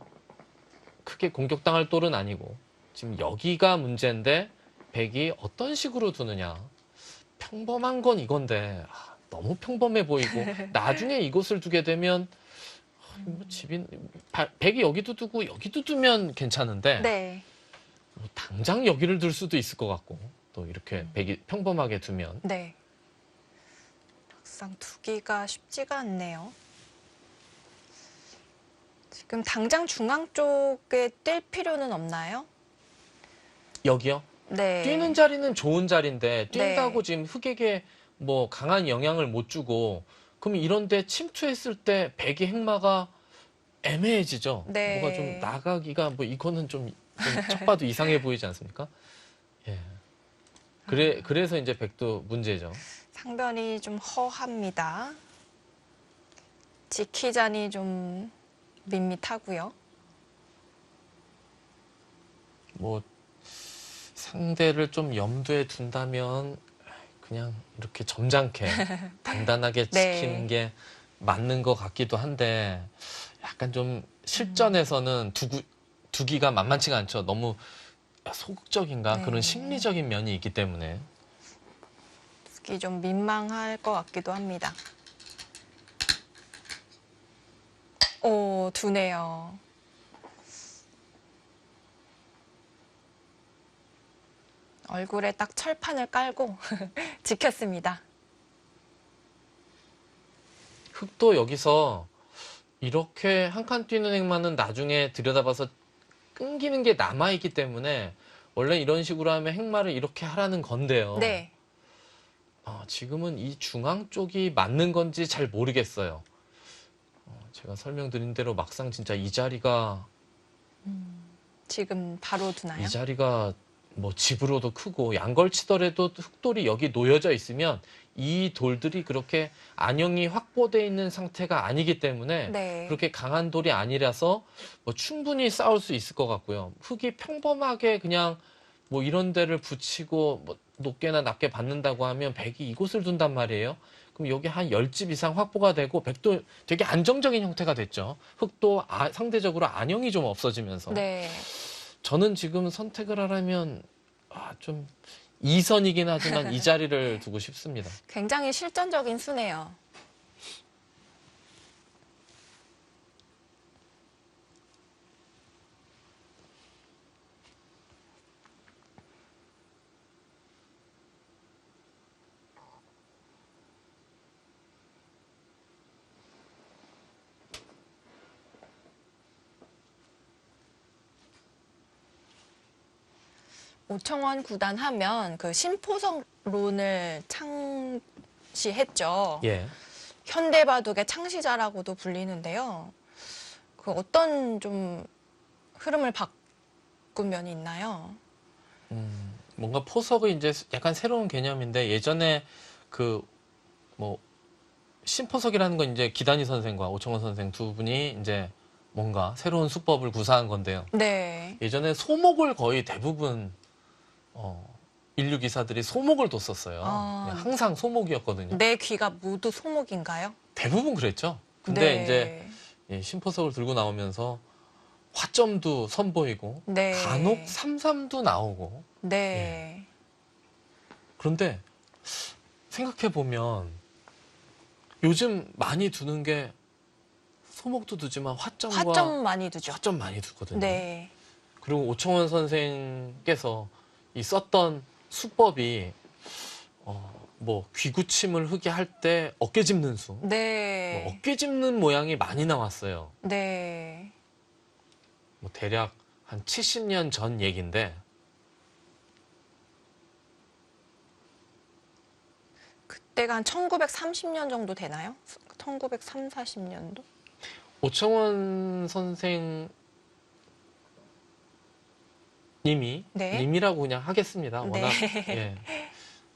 B: 크게 공격당할 돌은 아니고 지금 여기가 문제인데 백이 어떤 식으로 두느냐. 평범한 건 이건데 너무 평범해 보이고 나중에 이곳을 두게 되면 백이 여기도 두고 여기도 두면 괜찮은데
A: 네.
B: 뭐 당장 여기를 둘 수도 있을 것 같고 또 이렇게 백이 평범하게 두면
A: 네. 막상 두기가 쉽지가 않네요. 지금 당장 중앙 쪽에 뛸 필요는 없나요?
B: 여기요?
A: 네.
B: 뛰는 자리는 좋은 자리인데 뛴다고
A: 네.
B: 지금 흑에게 뭐 강한 영향을 못 주고 그럼 이런데 침투했을 때 백의 행마가 애매해지죠.
A: 네.
B: 뭐가 좀 나가기가 뭐 이거는 좀 척 봐도 이상해 보이지 않습니까? 예. 그래서 이제 백도 문제죠.
A: 상변이 좀 허합니다. 지키자니 좀 밋밋하고요.
B: 뭐 상대를 좀 염두에 둔다면 그냥 이렇게 점잖게 단단하게
A: 네.
B: 지키는 게 맞는 것 같기도 한데 약간 좀 실전에서는 두기가 만만치가 않죠. 너무 소극적인가
A: 네.
B: 그런 심리적인 면이 있기 때문에
A: 잡기 좀 민망할 것 같기도 합니다. 오, 두네요. 얼굴에 딱 철판을 깔고 지켰습니다.
B: 흑도 여기서 이렇게 한 칸 뛰는 행만은 나중에 들여다봐서 끊기는 게 남아있기 때문에 원래 이런 식으로 하면 행마를 이렇게 하라는 건데요.
A: 네.
B: 지금은 이 중앙 쪽이 맞는 건지 잘 모르겠어요. 제가 설명드린 대로 막상 진짜 이 자리가
A: 지금 바로 두나요?
B: 이 자리가 뭐 집으로도 크고 양걸치더라도 흑돌이 여기 놓여져 있으면 이 돌들이 그렇게 안형이 확보되어 있는 상태가 아니기 때문에
A: 네.
B: 그렇게 강한 돌이 아니라서 뭐 충분히 싸울 수 있을 것 같고요. 흙이 평범하게 그냥 뭐 이런 데를 붙이고 뭐 높게나 낮게 받는다고 하면 백이 이곳을 둔단 말이에요. 그럼 여기 한 10집 이상 확보가 되고 백도 되게 안정적인 형태가 됐죠. 흙도 상대적으로 안형이 좀 없어지면서.
A: 네.
B: 저는 지금 선택을 하라면 좀 2선이긴 하지만 이 자리를 두고 싶습니다.
A: 굉장히 실전적인 수네요. 오청원 구단 하면 그 신포성론을 창시했죠.
B: 예.
A: 현대바둑의 창시자라고도 불리는데요. 그 어떤 좀 흐름을 바꾼 면이 있나요?
B: 뭔가 포석은 이제 약간 새로운 개념인데 예전에 그 뭐 신포석이라는 건 이제 기단희 선생과 오청원 선생 두 분이 이제 뭔가 새로운 수법을 구사한 건데요.
A: 네.
B: 예전에 소목을 거의 대부분 인류 기사들이 소목을 뒀었어요. 항상 소목이었거든요.
A: 내 귀가 모두 소목인가요?
B: 대부분 그랬죠. 근데
A: 네.
B: 이제 신포석을 들고 나오면서 화점도 선보이고
A: 네.
B: 간혹 삼삼도 나오고
A: 네.
B: 그런데 생각해 보면 요즘 많이 두는 게 소목도 두지만 화점과
A: 화점 많이 두죠.
B: 화점 많이 두거든요.
A: 네.
B: 그리고 오청원 선생께서 이 썼던 수법이 뭐 귀구침을 흙에 할 때 어깨 짚는 수,
A: 네.
B: 뭐 어깨 짚는 모양이 많이 나왔어요.
A: 네.
B: 뭐 대략 한 70년 전 얘기인데
A: 그때가 한 1930년 정도 되나요? 1930, 40년도?
B: 오청원 선생님이
A: 네.
B: 님이라고 그냥 하겠습니다.
A: 네.
B: 워낙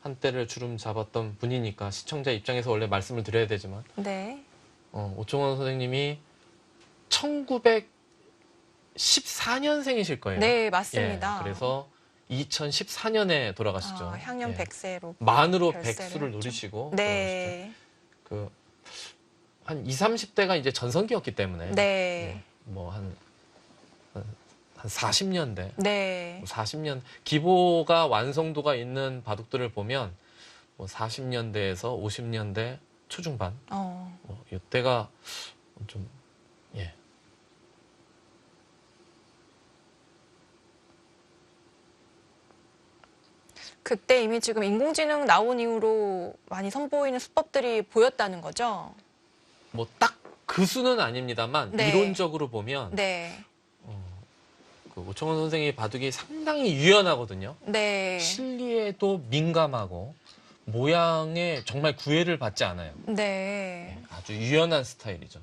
B: 한때를 주름 잡았던 분이니까 시청자 입장에서 원래 말씀을 드려야 되지만
A: 네.
B: 오청원 선생님이 1914년생이실 거예요.
A: 네, 맞습니다.
B: 그래서 2014년에 돌아가시죠.
A: 향년 100세로.
B: 만으로
A: 별세를
B: 백수를
A: 했죠.
B: 누리시고
A: 네.
B: 돌아가시죠. 한 20, 30대가 이제 전성기였기 때문에
A: 네.
B: 뭐 한 40년대
A: 네.
B: 40년 기보가 완성도가 있는 바둑들을 보면 뭐 40년대에서 50년대 초중반 뭐 이때가 좀
A: 그때 이미 지금 인공지능 나온 이후로 많이 선보이는 수법들이 보였다는 거죠?
B: 뭐 딱 그 수는 아닙니다만
A: 네.
B: 이론적으로 보면
A: 네.
B: 그 오청원 선생의 바둑이 상당히 유연하거든요.
A: 네.
B: 실리에도 민감하고 모양에 정말 구애를 받지 않아요.
A: 네.
B: 아주 유연한 스타일이죠.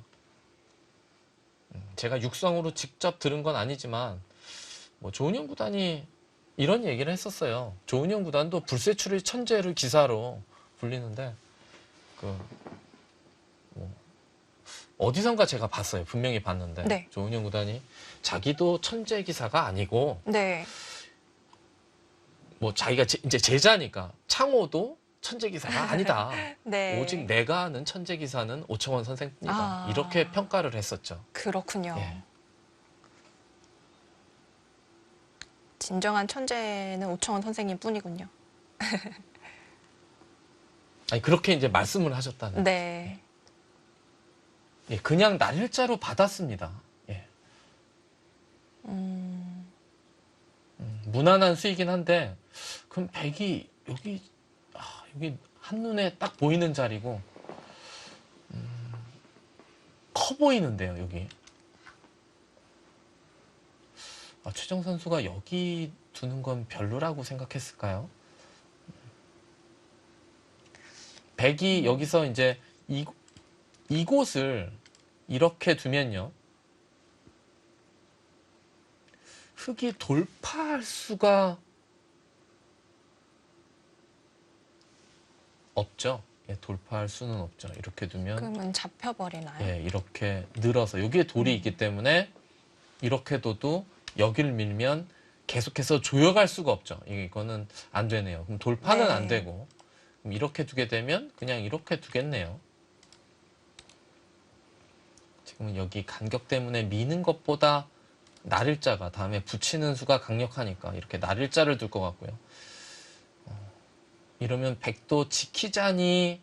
B: 제가 육성으로 직접 들은 건 아니지만 뭐 조은영 구단이 이런 얘기를 했었어요. 조은영 구단도 불세출의 천재를 기사로 불리는데 어디선가 제가 봤어요. 분명히 봤는데
A: 네.
B: 조은영 구단이 자기도 천재 기사가 아니고
A: 네.
B: 뭐 자기가 이제 제자니까 창호도 천재 기사가 아니다.
A: 네.
B: 오직 내가 아는 천재 기사는 오청원 선생입니다. 이렇게 평가를 했었죠.
A: 그렇군요.
B: 예.
A: 진정한 천재는 오청원 선생님 뿐이군요.
B: 아니 그렇게 이제 말씀을 하셨다는.
A: 네.
B: 예, 그냥 날일자로 받았습니다. 예. 무난한 수이긴 한데 그럼 100이 여기 여기 한눈에 딱 보이는 자리고 커 보이는데요, 여기. 최정 선수가 여기 두는 건 별로라고 생각했을까요? 100이 여기서 이제 이곳을 이렇게 두면요. 흙이 돌파할 수가 없죠. 예, 돌파할 수는 없죠. 이렇게 두면.
A: 그러면 잡혀버리나요?
B: 예, 이렇게 늘어서 여기에 돌이 있기 때문에 이렇게 둬도 여기를 밀면 계속해서 조여갈 수가 없죠. 이거는 안 되네요. 그럼 돌파는
A: 네.
B: 안 되고 그럼 이렇게 두게 되면 그냥 이렇게 두겠네요. 지금은 여기 간격 때문에 미는 것보다 날일자가 다음에 붙이는 수가 강력하니까 이렇게 날일자를 둘 것 같고요. 이러면 100도 지키자니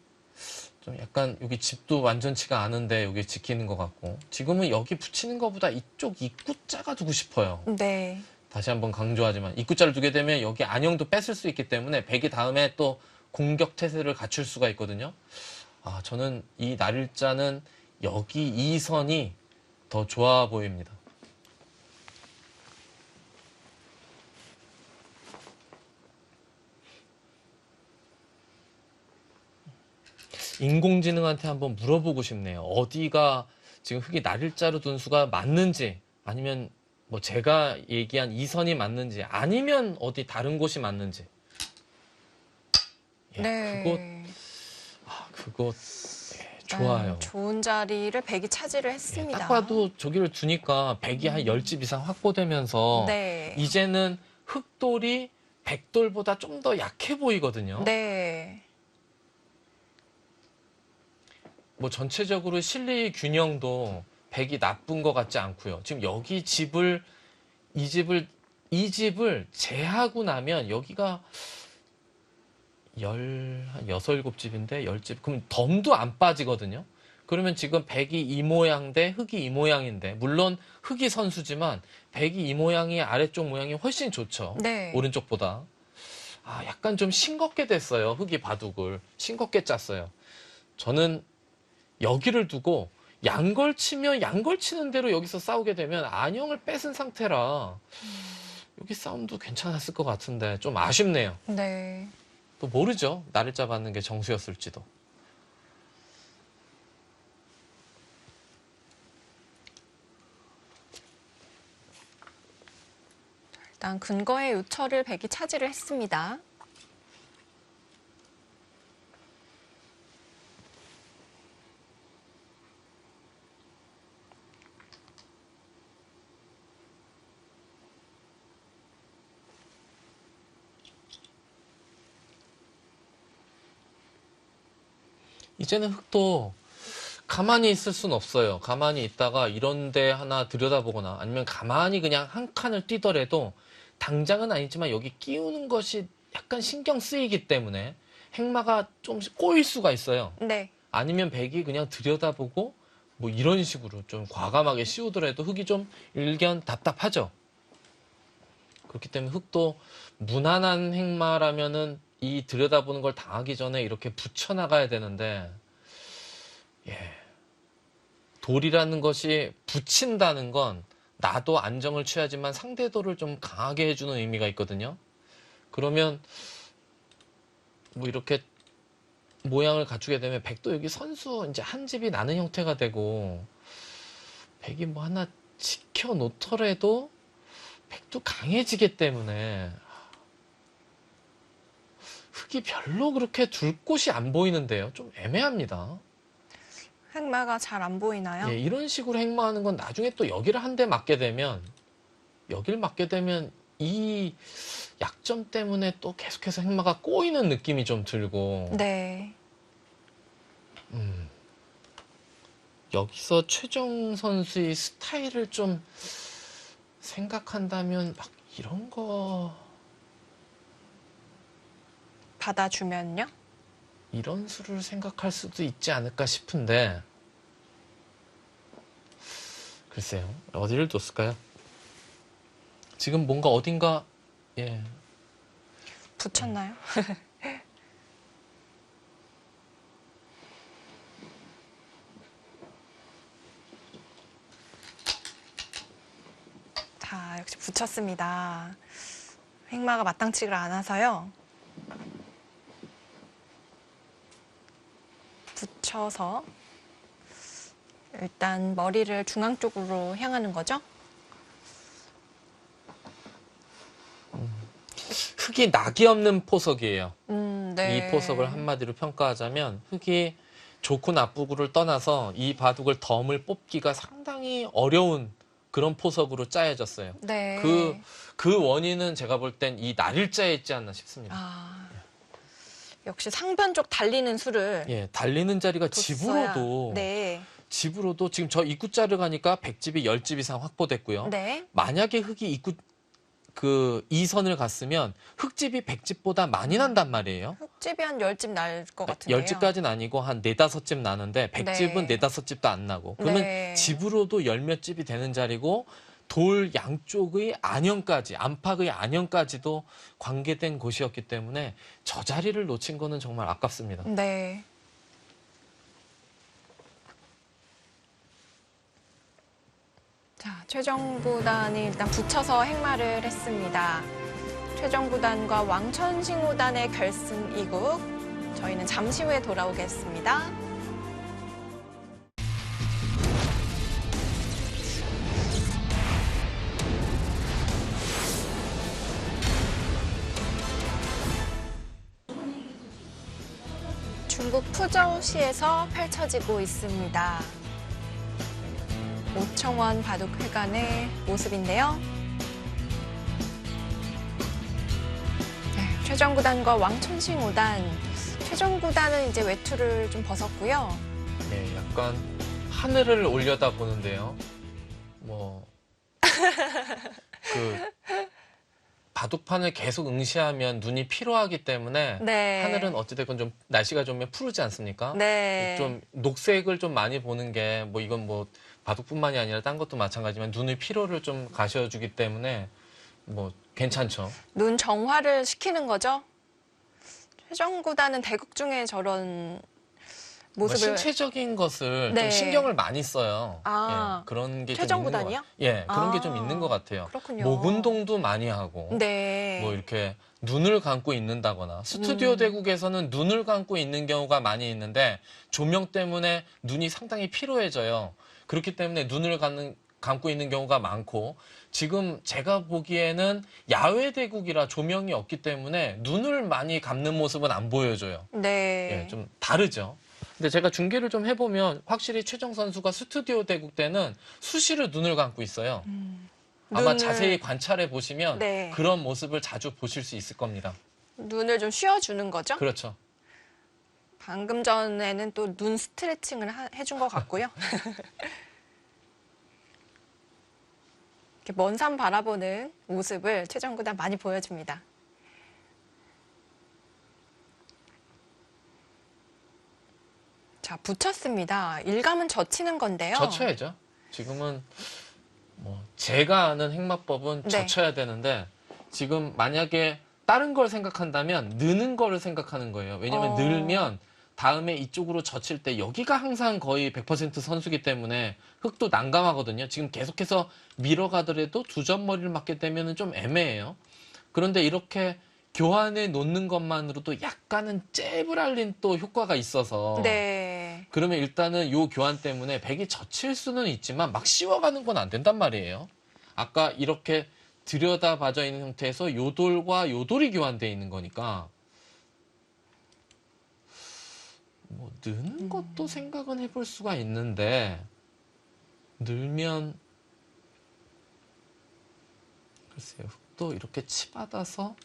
B: 좀 약간 여기 집도 완전치가 않은데 여기 지키는 것 같고 지금은 여기 붙이는 것보다 이쪽 입구자가 두고 싶어요.
A: 네.
B: 다시 한번 강조하지만 입구자를 두게 되면 여기 안형도 뺏을 수 있기 때문에 100이 다음에 또 공격 태세를 갖출 수가 있거든요. 저는 이 날일자는 여기 이 선이 더 좋아 보입니다. 인공지능한테 한번 물어보고 싶네요. 어디가 지금 흙이 날일자로 둔 수가 맞는지 아니면 뭐 제가 얘기한 이 선이 맞는지 아니면 어디 다른 곳이 맞는지. 예,
A: 네.
B: 그곳 좋아요.
A: 좋은 자리를 100이 차지를
B: 예,
A: 했습니다.
B: 딱 봐도 저기를 두니까 100이 한 10집 이상 확보되면서
A: 네.
B: 이제는 흙돌이 100돌보다 좀 더 약해 보이거든요.
A: 네.
B: 뭐 전체적으로 실리 균형도 100이 나쁜 것 같지 않고요. 지금 여기 이 집을 제하고 나면 여기가 한 6, 7집인데 10집. 그럼 덤도 안 빠지거든요. 그러면 지금 100이 이 모양 대 흙이 이 모양인데 물론 흙이 선수지만 100이 이 모양이 아래쪽 모양이 훨씬 좋죠.
A: 네.
B: 오른쪽보다. 약간 좀 싱겁게 됐어요. 흙이 바둑을. 싱겁게 짰어요. 저는 여기를 두고 양걸 치면 양걸 치는 대로 여기서 싸우게 되면 안형을 뺏은 상태라 여기 싸움도 괜찮았을 것 같은데 좀 아쉽네요.
A: 네.
B: 또 모르죠. 날일자 받는 게 정수였을지도.
A: 일단 근거의 요철을 100이 차지를 했습니다.
B: 이제는 흙도 가만히 있을 순 없어요. 가만히 있다가 이런 데 하나 들여다보거나 아니면 가만히 그냥 한 칸을 뛰더라도 당장은 아니지만 여기 끼우는 것이 약간 신경 쓰이기 때문에 행마가 좀 꼬일 수가 있어요.
A: 네.
B: 아니면 100이 그냥 들여다보고 뭐 이런 식으로 좀 과감하게 씌우더라도 흙이 좀 일견 답답하죠. 그렇기 때문에 흙도 무난한 행마라면은 이 들여다보는 걸 당하기 전에 이렇게 붙여나가야 되는데 돌이라는 것이 붙인다는 건 나도 안정을 취하지만 상대도를 좀 강하게 해주는 의미가 있거든요. 그러면 뭐 이렇게 모양을 갖추게 되면 100도 여기 선수 이제 한 집이 나는 형태가 되고 100이 뭐 하나 지켜놓더라도 100도 강해지기 때문에 흙이 별로 그렇게 둘 곳이 안 보이는데요. 좀 애매합니다.
A: 흑마가 잘 안 보이나요?
B: 예, 이런 식으로 행마하는 건 나중에 또 여기를 한 대 맞게 되면 이 약점 때문에 또 계속해서 행마가 꼬이는 느낌이 좀 들고
A: 네.
B: 여기서 최정 선수의 스타일을 좀 생각한다면 막 이런 거
A: 받아주면요?
B: 이런 수를 생각할 수도 있지 않을까 싶은데 글쎄요. 어디를 뒀을까요? 지금 뭔가 어딘가 예.
A: 붙였나요? 자, 역시 붙였습니다. 횡마가 마땅치가 않아서요. 붙여서 일단 머리를 중앙 쪽으로 향하는 거죠.
B: 흙이 낙이 없는 포석이에요.
A: 네.
B: 이 포석을 한마디로 평가하자면 흙이 좋고 나쁘고를 떠나서 이 바둑을 덤을 뽑기가 상당히 어려운 그런 포석으로 짜여졌어요.
A: 네.
B: 그 원인은 제가 볼 땐 이 날일자에 있지 않나 싶습니다.
A: 아, 역시 상변 쪽 달리는 수를
B: 예, 달리는 자리가
A: 뒀어야.
B: 집으로도
A: 네.
B: 집으로도 지금 저 입구자를 가니까 100집이 10집 이상 확보됐고요.
A: 네.
B: 만약에 흙이 입구 그 2선을 갔으면 흙집이 100집보다 많이 난단 말이에요.
A: 흙집이 한 10집 날 것 같은데요.
B: 10집까지는 아니고 한 4, 5집 나는데 100집은
A: 네.
B: 4, 5집도 안 나고 그러면
A: 네.
B: 집으로도 열 몇 집이 되는 자리고 돌 양쪽의 안형까지 안팎의 안형까지도 관계된 곳이었기 때문에 저 자리를 놓친 거는 정말 아깝습니다.
A: 네. 자, 최정구단이 일단 붙여서 행마를 했습니다. 최정구단과 왕천징후단의 결승 2국. 저희는 잠시 후에 돌아오겠습니다. 중국 푸저우시에서 펼쳐지고 있습니다. 오청원 바둑회관의 모습인데요. 네, 최정구단과 왕천징후단. 최정구단은 이제 외투를 좀 벗었고요.
B: 네, 약간 하늘을 올려다 보는데요. 뭐 그 바둑판을 계속 응시하면 눈이 피로하기 때문에
A: 네.
B: 하늘은 어찌됐건 좀 날씨가 좋으면 푸르지 않습니까?
A: 네.
B: 좀 녹색을 좀 많이 보는 게 뭐 이건 뭐 바둑뿐만이 아니라 딴 것도 마찬가지지만 눈의 피로를 좀 가셔주기 때문에 뭐 괜찮죠.
A: 눈 정화를 시키는 거죠. 최정구단은 대국 중에 저런
B: 뭐
A: 모습을
B: 신체적인 것을
A: 네.
B: 좀 신경을 많이 써요.
A: 아,
B: 예, 그런 게 좀 있는 것
A: 최정구단이요?
B: 예, 그런 게 좀
A: 아,
B: 있는 것 같아요.
A: 그렇군요.
B: 목 운동도 많이 하고
A: 네.
B: 뭐 이렇게 눈을 감고 있는다거나 스튜디오 대국에서는 눈을 감고 있는 경우가 많이 있는데 조명 때문에 눈이 상당히 피로해져요. 그렇기 때문에 눈을 감고 있는 경우가 많고 지금 제가 보기에는 야외 대국이라 조명이 없기 때문에 눈을 많이 감는 모습은 안 보여줘요.
A: 네.
B: 예, 좀 다르죠. 근데 제가 중계를 좀 해보면 확실히 최정 선수가 스튜디오 대국 때는 수시로 눈을 감고 있어요. 아마
A: 눈을-
B: 자세히 관찰해 보시면
A: 네.
B: 그런 모습을 자주 보실 수 있을 겁니다.
A: 눈을 좀 쉬어주는 거죠.
B: 그렇죠.
A: 방금 전에는 또 눈 스트레칭을 해준 것 같고요. 이렇게 먼 산 바라보는 모습을 최정구단 많이 보여줍니다. 자, 붙였습니다. 일감은 젖히는 건데요.
B: 젖혀야죠. 지금은 뭐 제가 아는 행마법은
A: 네.
B: 젖혀야 되는데 지금 만약에 다른 걸 생각한다면 느는 거를 생각하는 거예요. 왜냐하면 늘면 다음에 이쪽으로 젖힐 때 여기가 항상 거의 100% 선수기 때문에 흙도 난감하거든요. 지금 계속해서 밀어가더라도 두 점 머리를 맞게 되면 좀 애매해요. 그런데 이렇게 교환에 놓는 것만으로도 약간은 잽을 알린 또 효과가 있어서
A: 네.
B: 그러면 일단은 요 교환 때문에 백이 젖힐 수는 있지만 막 씌워가는 건 안 된단 말이에요. 아까 이렇게 들여다봐져 있는 형태에서 요 돌과 요 돌이 교환되어 있는 거니까 뭐 느는 것도 생각은 해볼 수가 있는데 늘면 글쎄요. 흙도 이렇게 치받아서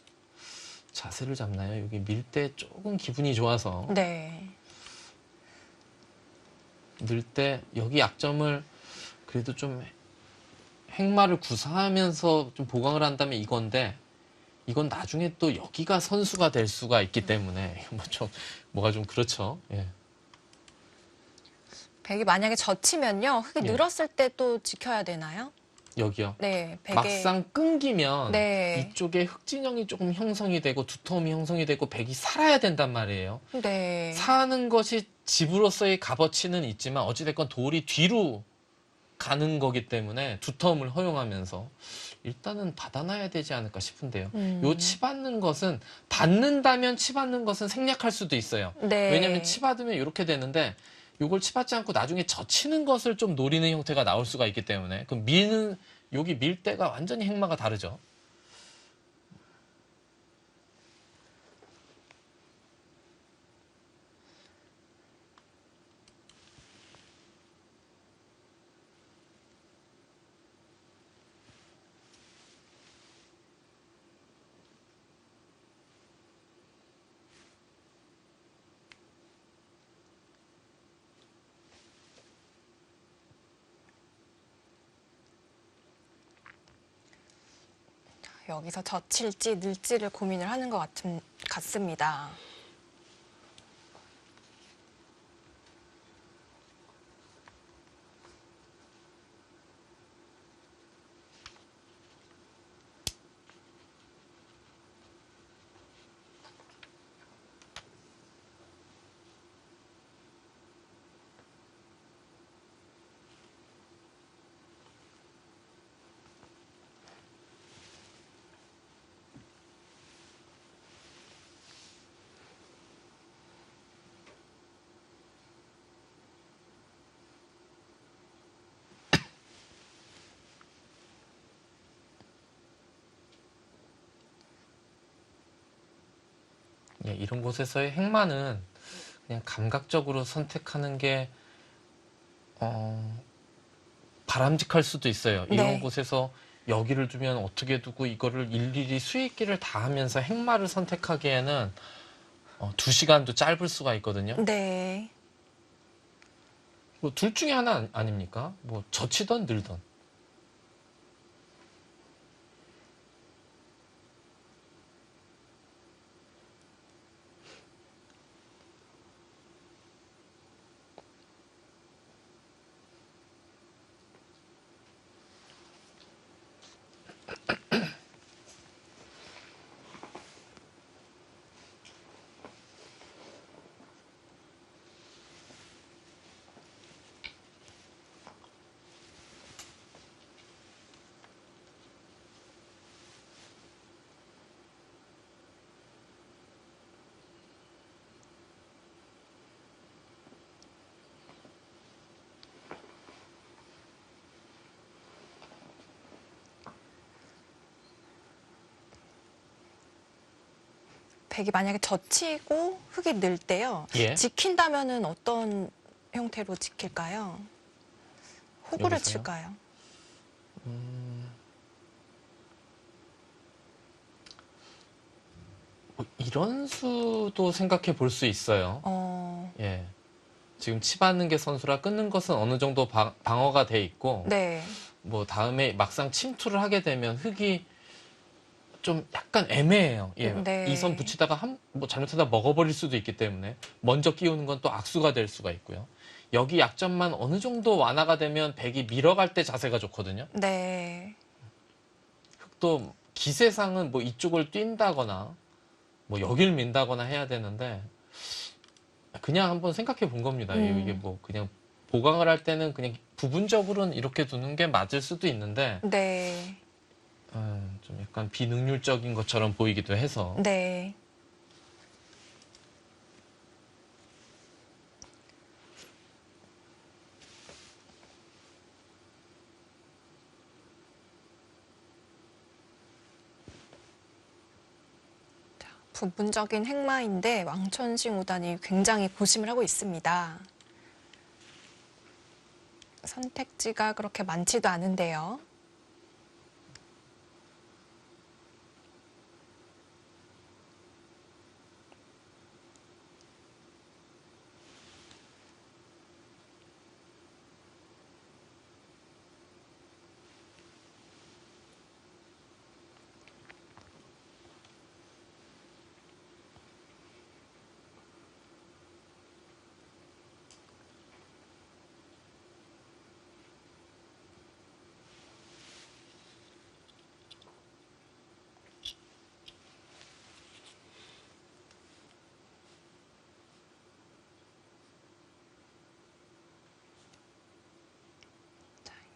B: 자세를 잡나요? 여기 밀 때 조금 기분이 좋아서
A: 네.
B: 늘 때 여기 약점을 그래도 좀 행마를 구사하면서 좀 보강을 한다면 이건데 이건 나중에 또 여기가 선수가 될 수가 있기 때문에 뭐가 좀 그렇죠. 예.
A: 백이 만약에 젖히면요. 흙이
B: 예.
A: 늘었을 때 또 지켜야 되나요?
B: 여기요.
A: 네, 백에
B: 막상 끊기면
A: 네.
B: 이쪽에 흙진영이 조금 형성이 되고 두터움이 형성이 되고 백이 살아야 된단 말이에요.
A: 네.
B: 사는 것이 집으로서의 값어치는 있지만 어찌됐건 돌이 뒤로 가는 거기 때문에 두터움을 허용하면서 일단은 받아놔야 되지 않을까 싶은데요. 요 치 받는 것은 받는다면 치 받는 것은 생략할 수도 있어요.
A: 네.
B: 왜냐하면 치 받으면 이렇게 되는데 요걸 치 받지 않고 나중에 젖히는 것을 좀 노리는 형태가 나올 수가 있기 때문에 그럼 여기 밀 때가 완전히 행마가 다르죠.
A: 여기서 젖힐지 늘지를 고민을 하는 것 같습니다.
B: 예, 이런 곳에서의 행마는 그냥 감각적으로 선택하는 게 바람직할 수도 있어요. 이런
A: 네.
B: 곳에서 여기를 두면 어떻게 두고 이거를 일일이 수익기를 다 하면서 행마를 선택하기에는 2시간도 짧을 수가 있거든요.
A: 네.
B: 뭐 둘 중에 하나 아닙니까? 뭐 젖히던 늘던.
A: 백이 만약에 젖히고 흙이 늘 때요.
B: 예.
A: 지킨다면은 어떤 형태로 지킬까요? 호구를
B: 여기서요?
A: 칠까요?
B: 뭐 이런 수도 생각해 볼 수 있어요. 예. 지금 치받는 게 선수라 끊는 것은 어느 정도 방어가 돼 있고,
A: 네.
B: 뭐 다음에 막상 침투를 하게 되면 흙이 좀 약간 애매해요. 예.
A: 네.
B: 이 선 붙이다가 뭐 잘못하다 먹어버릴 수도 있기 때문에 먼저 끼우는 건 또 악수가 될 수가 있고요. 여기 약점만 어느 정도 완화가 되면 백이 밀어갈 때 자세가 좋거든요.
A: 네.
B: 흙도 기세상은 뭐 이쪽을 뛴다거나 뭐 여길 민다거나 해야 되는데 그냥 한번 생각해 본 겁니다. 이게 뭐 그냥 보강을 할 때는 그냥 부분적으로는 이렇게 두는 게 맞을 수도 있는데
A: 네.
B: 좀 약간 비능률적인 것처럼 보이기도 해서
A: 네. 자, 부분적인 행마인데 왕천식 5단이 굉장히 고심을 하고 있습니다. 선택지가 그렇게 많지도 않은데요.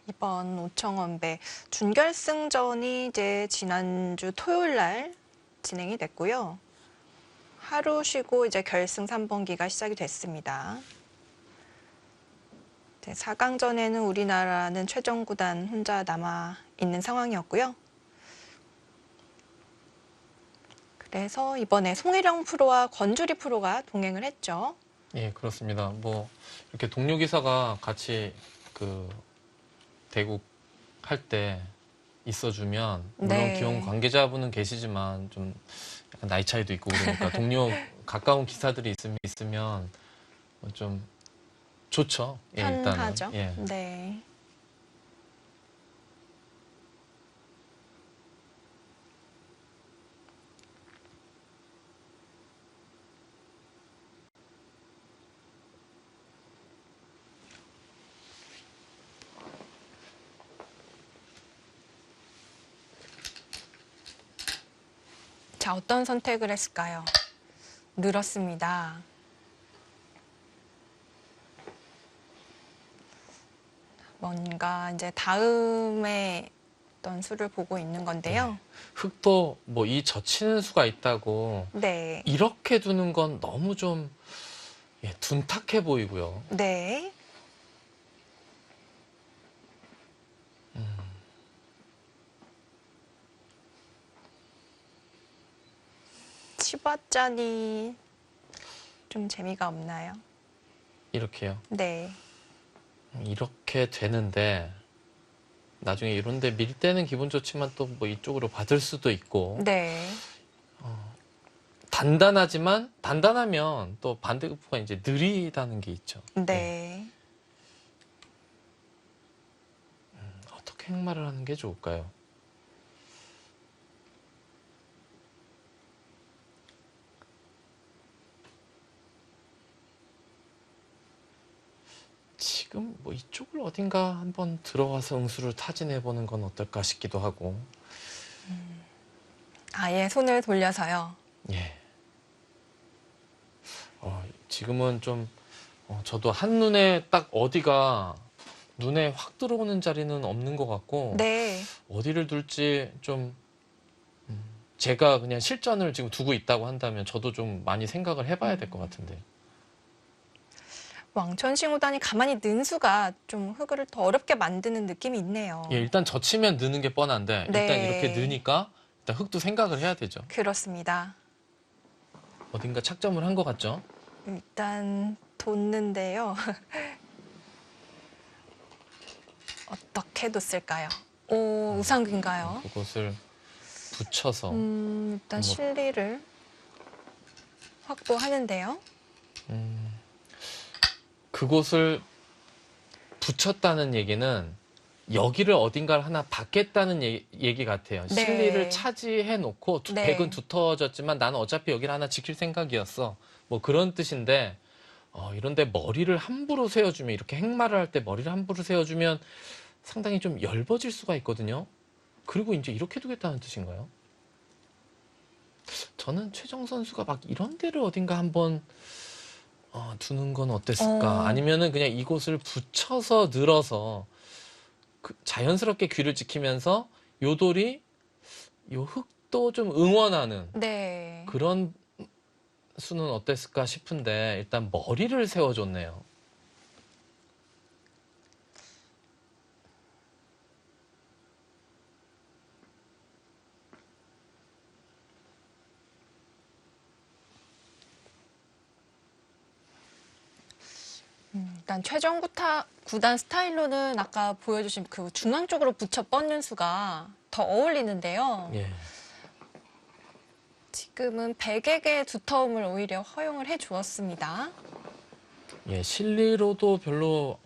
A: 이번 오청원배 준결승전이 이제 지난주 토요일 날 진행이 됐고요. 하루 쉬고 이제 결승 3번기가 시작이 됐습니다. 4강전에는 우리나라는 최정 구단 혼자 남아 있는 상황이었고요. 그래서 이번에 송혜령 프로와 권주리 프로가 동행을 했죠.
B: 예, 그렇습니다. 뭐 이렇게 동료 기사가 같이 그 대국 할 때 있어주면 물론
A: 네.
B: 기용 관계자분은 계시지만 좀 약간 나이 차이도 있고 그러니까 동료 가까운 기사들이 있으면 좀 좋죠. 예,
A: 편하죠.
B: 일단은. 예.
A: 네. 자, 어떤 선택을 했을까요? 늘었습니다. 뭔가 이제 다음에 어떤 수를 보고 있는 건데요.
B: 흙도 뭐 이 젖히는 수가 있다고
A: 네.
B: 이렇게 두는 건 너무 좀 둔탁해 보이고요.
A: 네. 치봤자니 좀 재미가 없나요?
B: 이렇게요.
A: 네.
B: 이렇게 되는데 나중에 이런데 밀 때는 기분 좋지만 또 뭐 이쪽으로 받을 수도 있고
A: 네.
B: 단단하지만 단단하면 또 반대급부가 이제 느리다는 게 있죠.
A: 네.
B: 어떻게 행마를 하는 게 좋을까요? 지금 뭐 이쪽을 어딘가 한번 들어와서 응수를 타진해 보는 건 어떨까 싶기도 하고.
A: 아예 손을 돌려서요.
B: 예. 지금은 좀 저도 한눈에 딱 어디가 눈에 확 들어오는 자리는 없는 것 같고
A: 네.
B: 어디를 둘지 좀 제가 그냥 실전을 지금 두고 있다고 한다면 저도 좀 많이 생각을 해봐야 될 것 같은데.
A: 왕천신구단이 가만히 는 수가 좀 흙을 더 어렵게 만드는 느낌이 있네요.
B: 예, 일단 젖히면 느는 게 뻔한데 일단
A: 네.
B: 이렇게 느니까 일단 흙도 생각을 해야 되죠.
A: 그렇습니다.
B: 어딘가 착점을 한 것 같죠?
A: 일단 뒀는데요. 어떻게 뒀을까요? 오, 우상귀인가요?
B: 그것을 붙여서
A: 일단 실리를 확보하는데요.
B: 그곳을 붙였다는 얘기는 여기를 어딘가를 하나 받겠다는 얘기 같아요.
A: 네.
B: 실리를 차지해 놓고
A: 네.
B: 백은 두터워졌지만 나는 어차피 여기를 하나 지킬 생각이었어. 뭐 그런 뜻인데 이런데 머리를 함부로 세워주면 이렇게 행마를 할 때 머리를 함부로 세워주면 상당히 좀 엷어질 수가 있거든요. 그리고 이제 이렇게 두겠다는 뜻인가요? 저는 최정 선수가 막 이런 데를 어딘가 한번 두는 건 어땠을까? 아니면은 그냥 이곳을 붙여서 늘어서 자연스럽게 귀를 지키면서 요 돌이 요 흙도 좀 응원하는
A: 네.
B: 그런 수는 어땠을까 싶은데 일단 머리를 세워줬네요.
A: 일단 최정 구단 스타일로는 아까 보여주신 그 중앙 쪽으로 붙여 뻗는 수가 더 어울리는데요.
B: 예.
A: 지금은 백에게 두터움을 오히려 허용을 해주었습니다.
B: 예, 실리로도 별로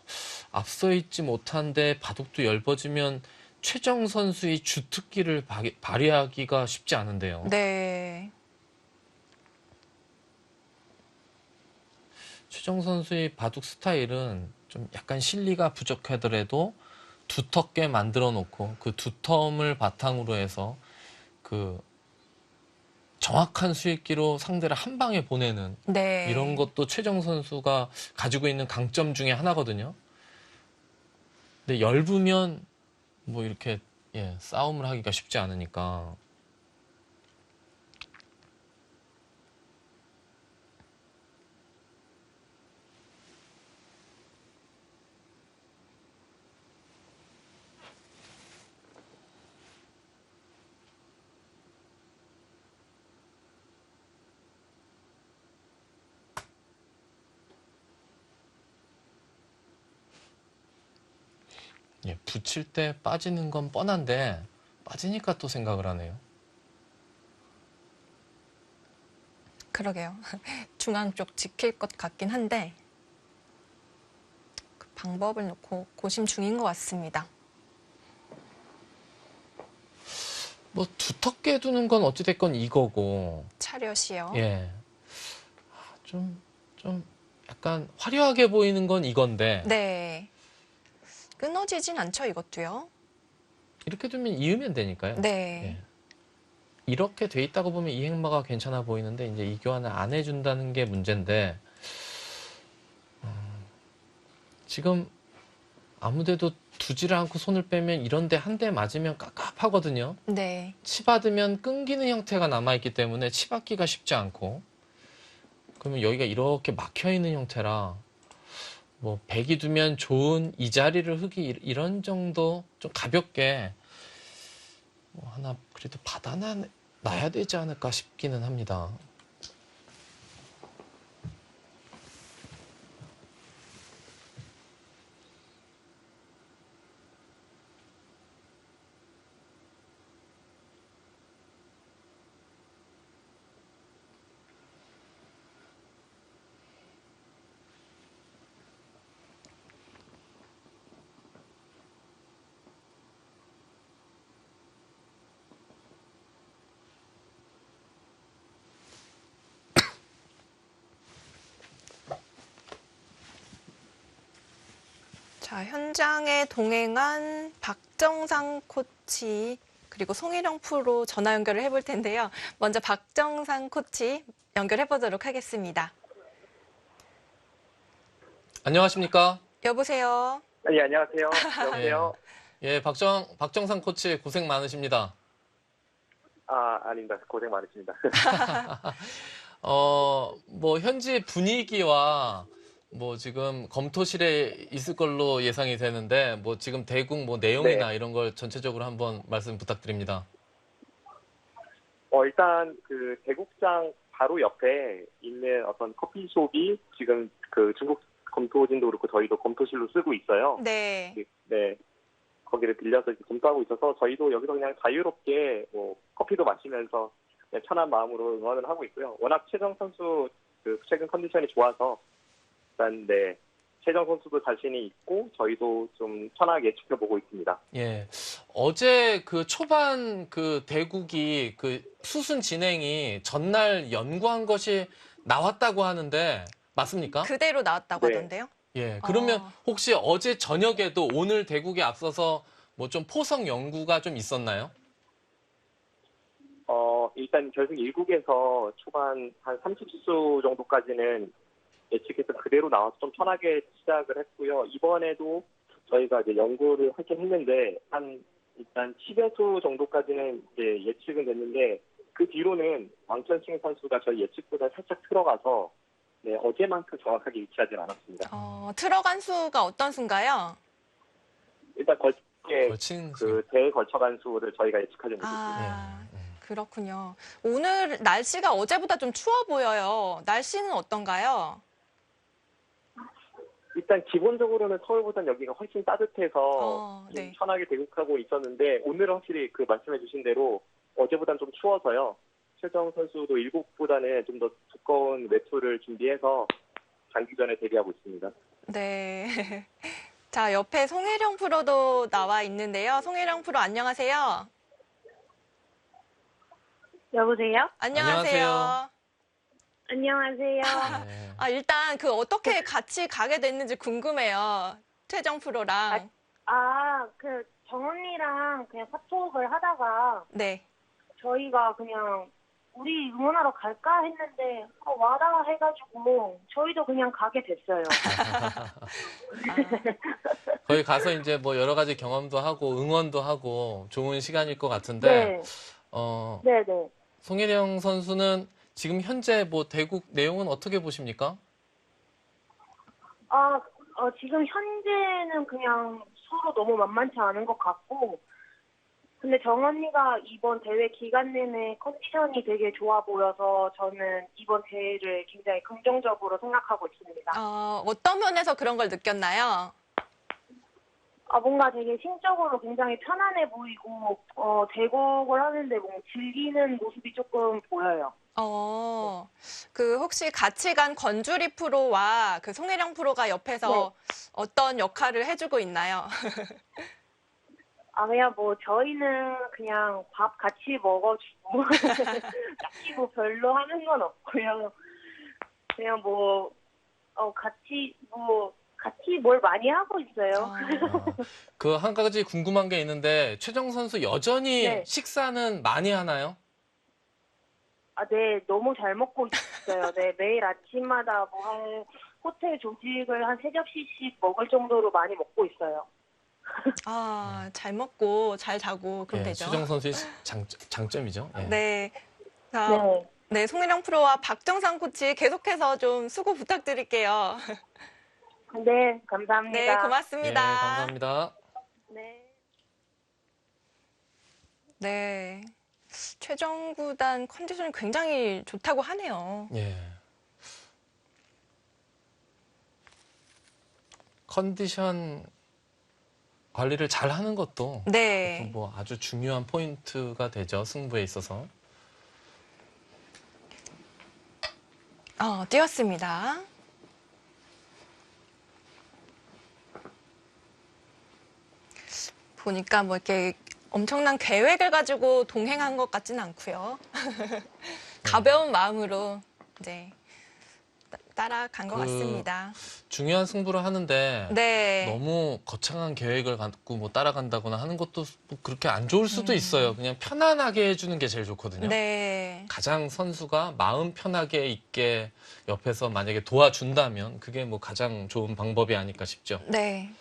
B: 앞서 있지 못한데 바둑도 엷어지면 최정 선수의 주특기를 발휘하기가 쉽지 않은데요.
A: 네.
B: 최정 선수의 바둑 스타일은 좀 약간 실리가 부족하더라도 두텁게 만들어 놓고 그 두터움을 바탕으로 해서 그 정확한 수익기로 상대를 한 방에 보내는
A: 네.
B: 이런 것도 최정 선수가 가지고 있는 강점 중에 하나거든요. 근데 얇으면 뭐 이렇게 싸움을 하기가 쉽지 않으니까. 붙일 때 빠지는 건 뻔한데 빠지니까 또 생각을 하네요.
A: 그러게요. 중앙 쪽 지킬 것 같긴 한데 그 방법을 놓고 고심 중인 것 같습니다.
B: 뭐 두텁게 두는 건 어찌됐건 이거고.
A: 차렷이요.
B: 예. 좀 약간 화려하게 보이는 건 이건데.
A: 네. 끊어지진 않죠, 이것도요.
B: 이렇게 두면 이으면 되니까요.
A: 네.
B: 예. 이렇게 돼 있다고 보면 이 행마가 괜찮아 보이는데 이제 이 교환을 안 해준다는 게 문제인데 지금 아무데도 두지를 않고 손을 빼면 이런데 한 대 맞으면 깝깝하거든요.
A: 네.
B: 치 받으면 끊기는 형태가 남아있기 때문에 치 받기가 쉽지 않고 그러면 여기가 이렇게 막혀 있는 형태라 뭐 백이 두면 좋은 이 자리를 흙이 이런 정도 좀 가볍게 뭐 하나 그래도 받아놔야 되지 않을까 싶기는 합니다.
A: 자, 현장에 동행한 박정상 코치 그리고 송일영 프로 전화 연결을 해볼 텐데요. 먼저 박정상 코치 연결해 보도록 하겠습니다.
B: 안녕하십니까?
A: 여보세요.
D: 예, 안녕하세요. 여보세요.
B: 예, 박정상 코치 고생 많으십니다.
D: 아닙니다. 고생 많으십니다.
B: 뭐 현지 분위기와 뭐 지금 검토실에 있을 걸로 예상이 되는데 뭐 지금 대국 뭐 내용이나
D: 네.
B: 이런 걸 전체적으로 한번 말씀 부탁드립니다.
D: 일단 그 대국장 바로 옆에 있는 어떤 커피숍이 지금 그 중국 검토진도 그렇고 저희도 검토실로 쓰고 있어요.
A: 네.
D: 네. 거기를 빌려서 이렇게 검토하고 있어서 저희도 여기서 그냥 자유롭게 뭐 커피도 마시면서 그냥 편한 마음으로 응원을 하고 있고요. 워낙 최정 선수 그 최근 컨디션이 좋아서 일단 네. 최정 선수도 자신이 있고 저희도 좀 편하게 지켜보고 있습니다.
B: 예. 어제 그 초반 그 대국이 그 수순 진행이 전날 연구한 것이 나왔다고 하는데 맞습니까?
A: 그대로 나왔다고
D: 네.
A: 하던데요.
B: 예. 그러면 혹시 어제 저녁에도 오늘 대국에 앞서서 뭐 좀 포석 연구가 좀 있었나요?
D: 일단 결승 1국에서 초반 한 30수 정도까지는 예측해서 그대로 나와서 좀 편하게 시작을 했고요. 이번에도 저희가 이제 연구를 하긴 했는데 일단 10여 수 정도까지는 이제 예측은 됐는데 그 뒤로는 왕천칭 선수가 저희 예측보다 살짝 들어가서 네, 어제만큼 정확하게 위치하진 않았습니다.
A: 들어간 수가 어떤 수인가요?
D: 일단
B: 걸친
D: 그 대에 걸쳐간 수를 저희가 예측하지 못했습니다.
A: 아, 그렇군요. 오늘 날씨가 어제보다 좀 추워 보여요. 날씨는 어떤가요?
D: 일단 기본적으로는 서울보다는 여기가 훨씬 따뜻해서 좀
A: 네.
D: 편하게 대국하고 있었는데 오늘은 확실히 그 말씀해 주신 대로 어제보다는 좀 추워서요. 최정 선수도 1국보다는 좀 더 두꺼운 외투를 준비해서 장기전에 대비하고 있습니다.
A: 네. 자, 옆에 송혜령 프로도 나와 있는데요. 송혜령 프로 안녕하세요.
E: 여보세요?
A: 안녕하세요.
E: 안녕하세요.
B: 네.
A: 일단 그 어떻게 같이 가게 됐는지 궁금해요. 최정 프로랑.
E: 그 정언니랑 그냥 카톡을 하다가
A: 네.
E: 저희가 그냥 우리 응원하러 갈까 했는데 와라 해가지고 저희도 그냥 가게 됐어요.
B: 거기 가서 이제 뭐 여러 가지 경험도 하고 응원도 하고 좋은 시간일 것 같은데,
E: 네, 네, 네.
B: 송혜령 선수는 지금 현재 뭐 대국 내용은 어떻게 보십니까?
E: 지금 현재는 그냥 서로 너무 만만치 않은 것 같고, 근데 정언니가 이번 대회 기간 내내 컨디션이 되게 좋아 보여서 저는 이번 대회를 굉장히 긍정적으로 생각하고 있습니다.
A: 어떤 면에서 그런 걸 느꼈나요?
E: 뭔가 되게 심적으로 굉장히 편안해 보이고, 대국을 하는데 뭔가 즐기는 모습이 조금 보여요.
A: 그 혹시 같이 간 권주리 프로와 그 송혜령 프로가 옆에서 어떤 역할을 해주고 있나요?
E: 그냥 뭐 저희는 그냥 밥 같이 먹어주고 딱히 뭐 별로 하는 건 없고요. 그냥 같이 뭘 많이 하고 있어요.
B: 그 한 가지 궁금한 게 있는데 최정 선수 여전히
E: 네.
B: 식사는 많이 하나요?
E: 네, 너무 잘 먹고 있어요. 네, 매일 아침마다 한 호텔 조식을 한 3접시씩 먹을 정도로 많이 먹고 있어요.
A: 잘 먹고 잘 자고 그럼
B: 예,
A: 되죠.
B: 최정 선수의 장점이죠. 예.
A: 네.
E: 네.
A: 네, 송혜령 프로와 박정상 코치 계속해서 좀 수고 부탁드릴게요.
E: 네, 감사합니다.
A: 네,
B: 예,
A: 고맙습니다.
B: 감사합니다.
E: 네.
A: 네. 최정 구단 컨디션이 굉장히 좋다고 하네요.
B: 예. 컨디션 관리를 잘 하는 것도
A: 네.
B: 뭐 아주 중요한 포인트가 되죠. 승부에 있어서.
A: 뛰었습니다. 보니까 뭐 이렇게 엄청난 계획을 가지고 동행한 것 같지는 않고요. 가벼운 마음으로 이제 따라간 것 같습니다.
B: 중요한 승부를 하는데
A: 네.
B: 너무 거창한 계획을 갖고 뭐 따라간다거나 하는 것도 뭐 그렇게 안 좋을 수도 있어요. 그냥 편안하게 해주는 게 제일 좋거든요.
A: 네.
B: 가장 선수가 마음 편하게 있게 옆에서 만약에 도와준다면 그게 뭐 가장 좋은 방법이 아닐까 싶죠.
A: 네.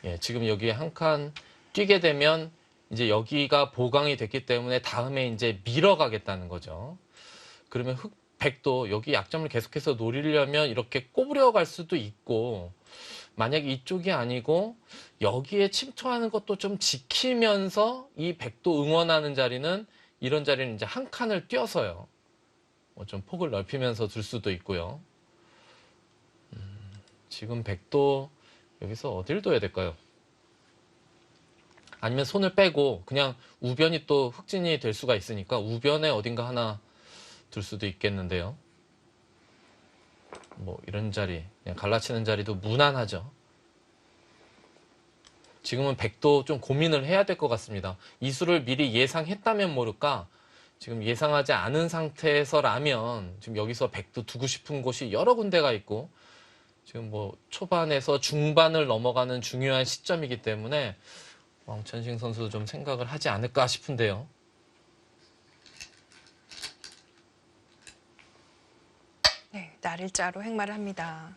B: 예, 지금 여기 한 칸 뛰게 되면 이제 여기가 보강이 됐기 때문에 다음에 이제 밀어가겠다는 거죠. 그러면 흑백도 여기 약점을 계속해서 노리려면 이렇게 꼬부려 갈 수도 있고, 만약에 이쪽이 아니고 여기에 침투하는 것도 좀 지키면서 이 백도 응원하는 자리는 이런 자리는 이제 한 칸을 뛰어서요. 좀 폭을 넓히면서 둘 수도 있고요. 지금 백도 여기서 어딜 둬야 될까요? 아니면 손을 빼고 그냥 우변이 또 흑진이 될 수가 있으니까 우변에 어딘가 하나 둘 수도 있겠는데요. 뭐 이런 자리, 그냥 갈라치는 자리도 무난하죠. 지금은 백도 좀 고민을 해야 될 것 같습니다. 이 수를 미리 예상했다면 모를까, 지금 예상하지 않은 상태에서라면 지금 여기서 백도 두고 싶은 곳이 여러 군데가 있고, 지금 뭐 초반에서 중반을 넘어가는 중요한 시점이기 때문에 왕천식 선수도 좀 생각을 하지 않을까 싶은데요.
A: 네, 날일자로 행마를 합니다.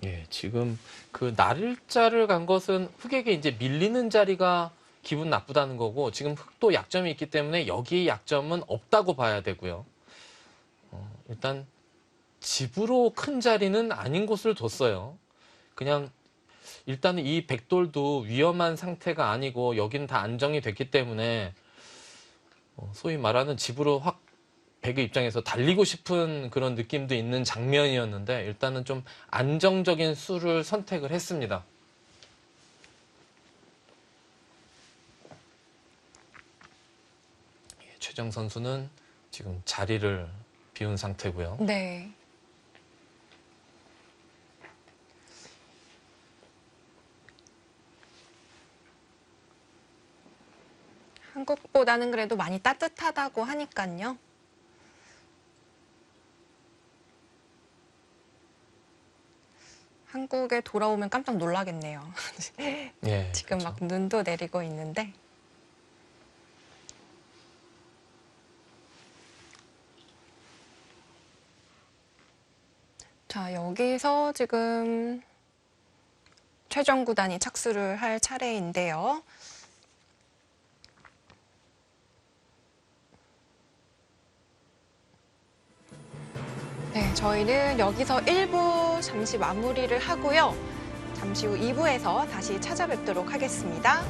B: 예, 지금 그 날일자를 간 것은 흑에게 이제 밀리는 자리가 기분 나쁘다는 거고, 지금 흑도 약점이 있기 때문에 여기 약점은 없다고 봐야 되고요. 일단 집으로 큰 자리는 아닌 곳을 뒀어요. 그냥 일단은 이 백돌도 위험한 상태가 아니고 여기는 다 안정이 됐기 때문에 소위 말하는 집으로 확 백의 입장에서 달리고 싶은 그런 느낌도 있는 장면이었는데, 일단은 좀 안정적인 수를 선택을 했습니다. 최정 선수는 지금 자리를 비운 상태고요.
A: 네. 한국보다는 그래도 많이 따뜻하다고 하니까요. 한국에 돌아오면 깜짝 놀라겠네요.
B: 예,
A: 지금
B: 그렇죠.
A: 막 눈도 내리고 있는데. 자, 여기서 지금 최종 구단이 착수를 할 차례인데요. 네, 저희는 여기서 1부 잠시 마무리를 하고요. 잠시 후 2부에서 다시 찾아뵙도록 하겠습니다.